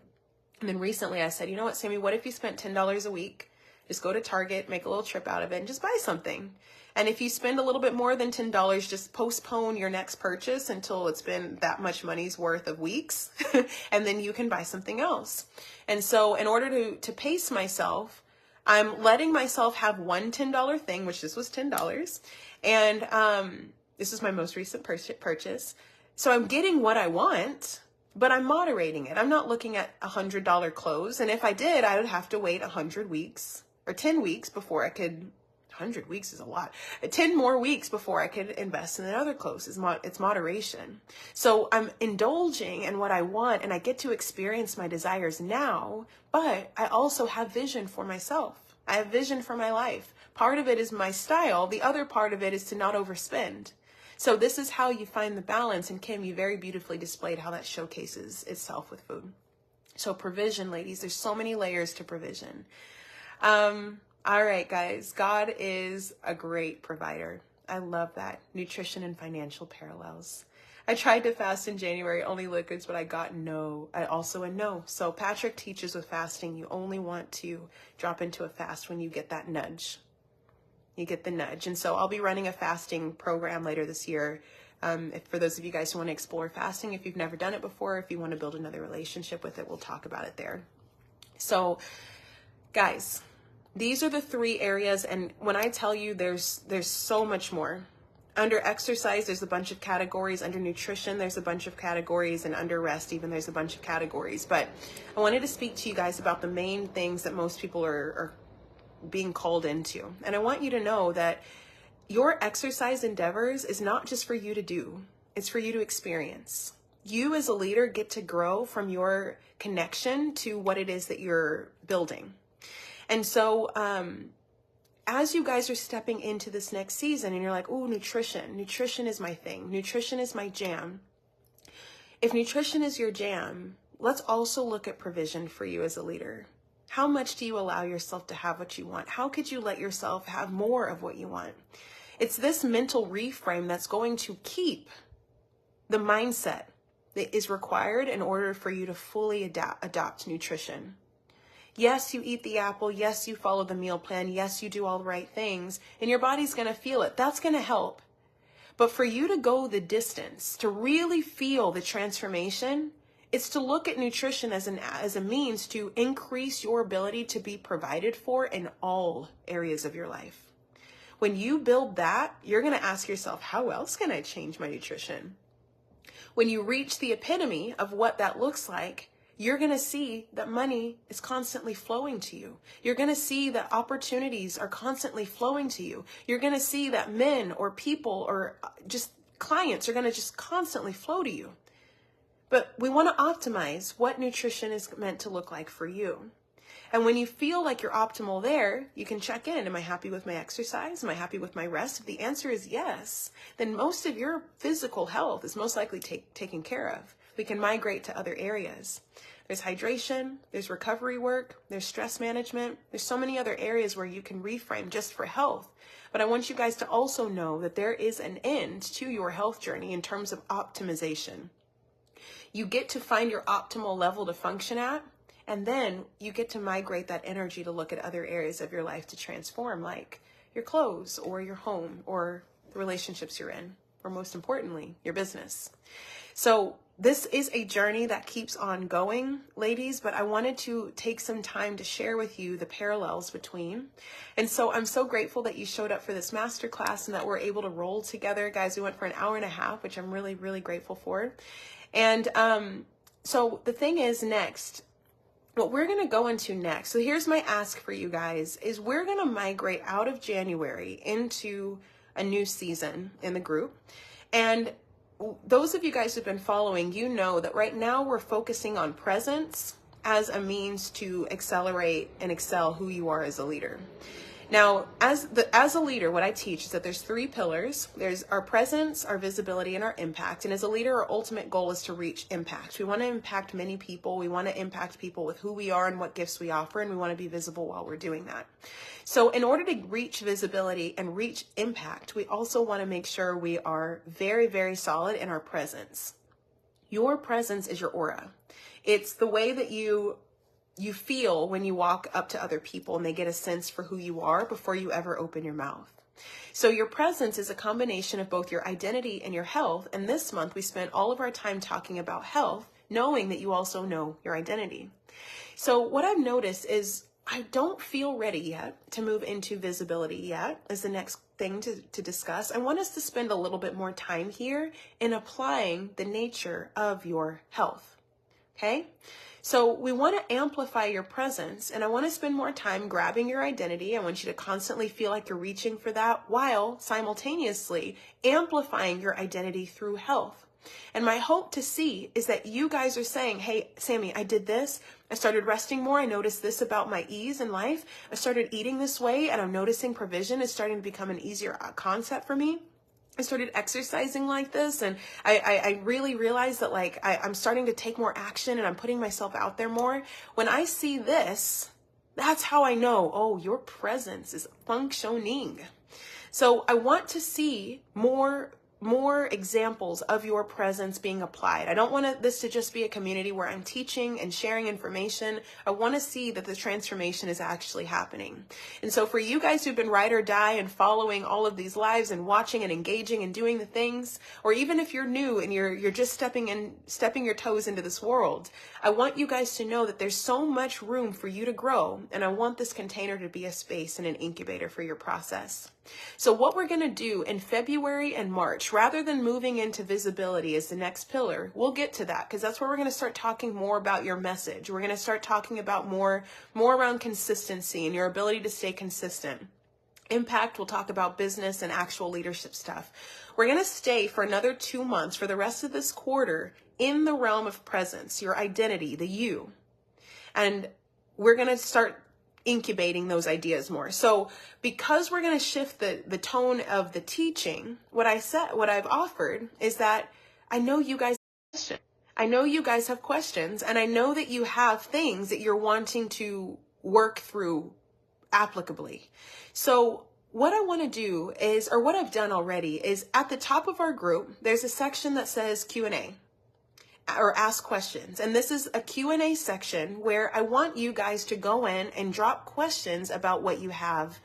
And then recently I said, you know what, Sammy, what if you spent $10 a week? Just go to Target, make a little trip out of it, and just buy something. And if you spend a little bit more than $10, just postpone your next purchase until it's been that much money's worth of weeks. And then you can buy something else. And so in order to pace myself, I'm letting myself have one $10 thing, which this was $10. And this is my most recent purchase. So I'm getting what I want, but I'm moderating it. I'm not looking at $100 clothes. And if I did, I would have to wait 100 weeks or 10 weeks before I could, 100 weeks is a lot, 10 more weeks before I could invest in the other clothes. It's moderation. So I'm indulging in what I want and I get to experience my desires now, but I also have vision for myself. I have vision for my life. Part of it is my style. The other part of it is to not overspend. So this is how you find the balance. And Kim, you very beautifully displayed how that showcases itself with food. So provision, ladies, there's so many layers to provision. All right, guys, God is a great provider. I love that. Nutrition and financial parallels. I tried to fast in January, only liquids, but I got no. Also a no. So Patrick teaches with fasting, you only want to drop into a fast when you get that nudge. You get the nudge. And so I'll be running a fasting program later this year. For those of you guys who want to explore fasting, if you've never done it before, if you want to build another relationship with it, we'll talk about it there. So guys, these are the 3 areas. And when I tell you there's so much more. Under exercise, there's a bunch of categories. Under nutrition, there's a bunch of categories. And under rest, even there's a bunch of categories. But I wanted to speak to you guys about the main things that most people are being called into. And I want you to know that your exercise endeavors is not just for you to do, it's for you to experience. You as a leader get to grow from your connection to what it is that you're building. And so as you guys are stepping into this next season and you're like, oh, nutrition is my thing. Nutrition is my jam. If nutrition is your jam, let's also look at provision for you as a leader. How much do you allow yourself to have what you want? How could you let yourself have more of what you want? It's this mental reframe that's going to keep the mindset that is required in order for you to fully adopt nutrition. Yes, you eat the apple. Yes, you follow the meal plan. Yes, you do all the right things. And your body's going to feel it. That's going to help. But for you to go the distance, to really feel the transformation, it's to look at nutrition as a means to increase your ability to be provided for in all areas of your life. When you build that, you're going to ask yourself, how else can I change my nutrition? When you reach the epitome of what that looks like, you're going to see that money is constantly flowing to you. You're going to see that opportunities are constantly flowing to you. You're going to see that men or people or just clients are going to just constantly flow to you. But we want to optimize what nutrition is meant to look like for you. And when you feel like you're optimal there, you can check in. Am I happy with my exercise? Am I happy with my rest? If the answer is yes, then most of your physical health is most likely taken care of. We can migrate to other areas. There's hydration, there's recovery work, there's stress management. There's so many other areas where you can reframe just for health. But I want you guys to also know that there is an end to your health journey in terms of optimization. You get to find your optimal level to function at, and then you get to migrate that energy to look at other areas of your life to transform, like your clothes or your home or the relationships you're in, or most importantly, your business. So this is a journey that keeps on going, ladies, but I wanted to take some time to share with you the parallels between. And so I'm so grateful that you showed up for this masterclass and that we're able to roll together. Guys, we went for an hour and a half, which I'm really, really grateful for. And so the thing is next, what we're going to go into next, so here's my ask for you guys, is we're going to migrate out of January into a new season in the group. And those of you guys who've been following, you know that right now we're focusing on presence as a means to accelerate and excel who you are as a leader. Now, as a leader, what I teach is that there's 3 pillars. There's our presence, our visibility, and our impact. And as a leader, our ultimate goal is to reach impact. We want to impact many people. We want to impact people with who we are and what gifts we offer, and we want to be visible while we're doing that. So in order to reach visibility and reach impact, we also want to make sure we are very, very solid in our presence. Your presence is your aura. It's the way that you feel when you walk up to other people and they get a sense for who you are before you ever open your mouth. So your presence is a combination of both your identity and your health. And this month we spent all of our time talking about health, knowing that you also know your identity. So what I've noticed is I don't feel ready yet to move into visibility yet as the next thing to discuss. I want us to spend a little bit more time here in applying the nature of your health. Okay? So we want to amplify your presence, and I want to spend more time grabbing your identity. I want you to constantly feel like you're reaching for that while simultaneously amplifying your identity through health. And my hope to see is that you guys are saying, hey, Sammy, I did this. I started resting more. I noticed this about my ease in life. I started eating this way, and I'm noticing provision is starting to become an easier concept for me. I started exercising like this, and I really realized that I'm starting to take more action and I'm putting myself out there more. When I see this, that's how I know, oh, your presence is functioning. So I want to see more examples of your presence being applied. I don't want this to just be a community where I'm teaching and sharing information. I want to see that the transformation is actually happening. And so for you guys who've been ride or die and following all of these lives and watching and engaging and doing the things, or even if you're new and you're just stepping your toes into this world, I want you guys to know that there's so much room for you to grow, and I want this container to be a space and an incubator for your process. So what we're going to do in February and March, rather than moving into visibility as the next pillar, we'll get to that because that's where we're going to start talking more about your message. We're going to start talking about more around consistency and your ability to stay consistent. Impact, we'll talk about business and actual leadership stuff. We're going to stay for another 2 months for the rest of this quarter in the realm of presence, your identity, the you. And we're going to start incubating those ideas more. So because we're going to shift the tone of the teaching, what I've offered is that I know you guys have questions. I know you guys have questions, and I know that you have things that you're wanting to work through applicably. So what I want to do is, or what I've done already is at the top of our group, there's a section that says Q&A. Or ask questions. And this is a Q&A section where I want you guys to go in and drop questions about what you have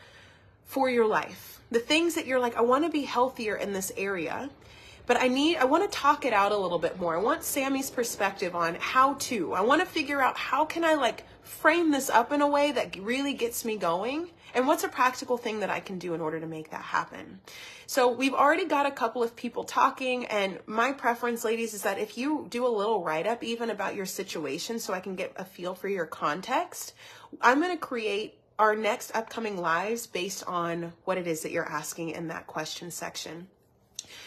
for your life. The things that you're like, I want to be healthier in this area, but I want to talk it out a little bit more. I want Sammy's perspective on how to. I want to figure out how can I like frame this up in a way that really gets me going, and what's a practical thing that I can do in order to make that happen. So we've already got a couple of people talking, and my preference, ladies, is that if you do a little write-up even about your situation so I can get a feel for your context, I'm going to create our next upcoming lives based on what it is that you're asking in that question section.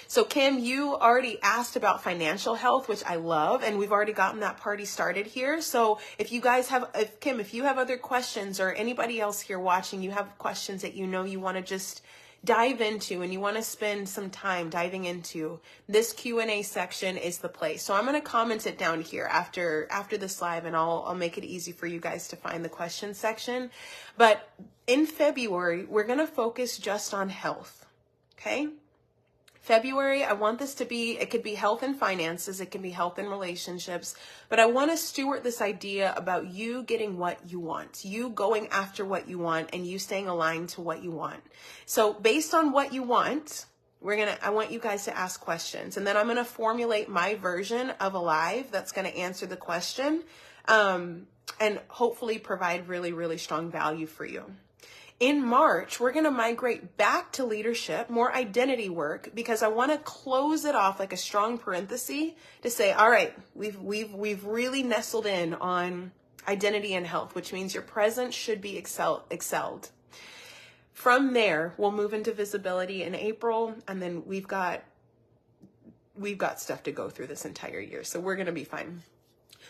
So Kim, you already asked about financial health, which I love, and we've already gotten that party started here. So if you guys have, Kim, if you have other questions, or anybody else here watching, you have questions that you know you want to just dive into and you want to spend some time diving into, this Q&A section is the place. So I'm going to comment it down here after this live, and I'll make it easy for you guys to find the question section. But in February, we're going to focus just on health. Okay? February, I want this to be, it could be health and finances, it can be health and relationships, but I want to steward this idea about you getting what you want, you going after what you want, and you staying aligned to what you want. So based on what you want, I want you guys to ask questions, and then I'm going to formulate my version of a live that's going to answer the question, and hopefully provide really, really strong value for you. In March, we're going to migrate back to leadership, more identity work, because I want to close it off like a strong parenthesis to say, all right, we've really nestled in on identity and health, which means your present should be excelled. From there, we'll move into visibility in April, and then we've got stuff to go through this entire year, so we're going to be fine.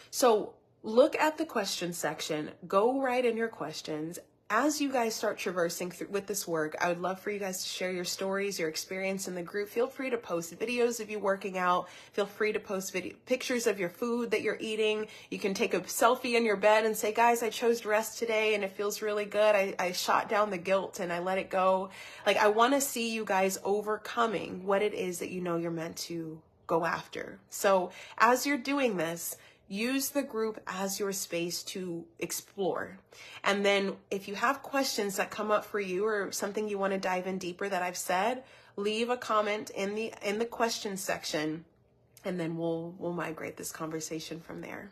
So look at the question section, go write in your questions. As you guys start traversing through with this work, I would love for you guys to share your stories, your experience in the group. Feel free to post videos of you working out. Feel free to post pictures of your food that you're eating. You can take a selfie in your bed and say, guys, I chose to rest today and it feels really good. I shot down the guilt and I let it go. Like, I want to see you guys overcoming what it is that you know you're meant to go after. So as you're doing this, use the group as your space to explore. And then if you have questions that come up for you or something you want to dive in deeper that I've said, leave a comment in the question section, and then we'll migrate this conversation from there.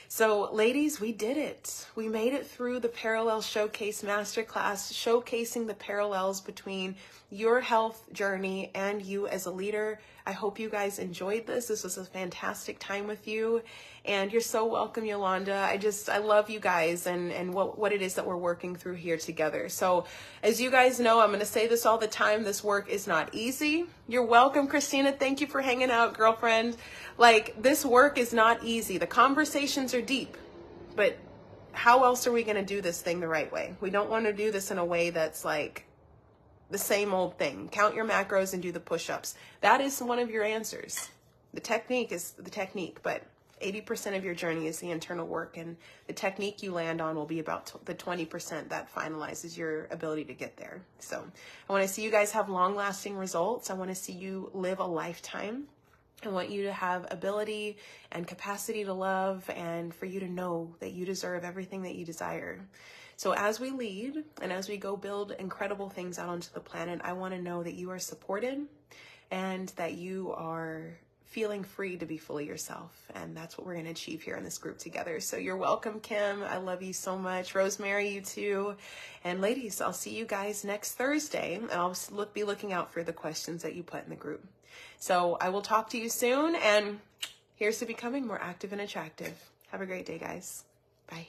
So ladies, we did it. We made it through the Parallel Showcase Masterclass, showcasing the parallels between your health journey and you as a leader. I hope you guys enjoyed this. This was a fantastic time with you, and you're so welcome, Yolanda. I love you guys and what it is that we're working through here together. So as you guys know, I'm going to say this all the time, this work is not easy. You're welcome, Christina. Thank you for hanging out, girlfriend. Like, this work is not easy. The conversations are deep, but how else are we going to do this thing the right way? We don't want to do this in a way that's like the same old thing. Count your macros and do the push-ups. That is one of your answers. The technique is the technique, but 80% of your journey is the internal work, and the technique you land on will be about the 20% that finalizes your ability to get there. So I want to see you guys have long-lasting results. I want to see you live a lifetime. I want you to have ability and capacity to love, and for you to know that you deserve everything that you desire. So as we lead and as we go build incredible things out onto the planet, I want to know that you are supported and that you are feeling free to be fully yourself. And that's what we're going to achieve here in this group together. So you're welcome, Kim. I love you so much. Rosemary, you too. And ladies, I'll see you guys next Thursday. And I'll be looking out for the questions that you put in the group. So I will talk to you soon. And here's to becoming more active and attractive. Have a great day, guys. Bye.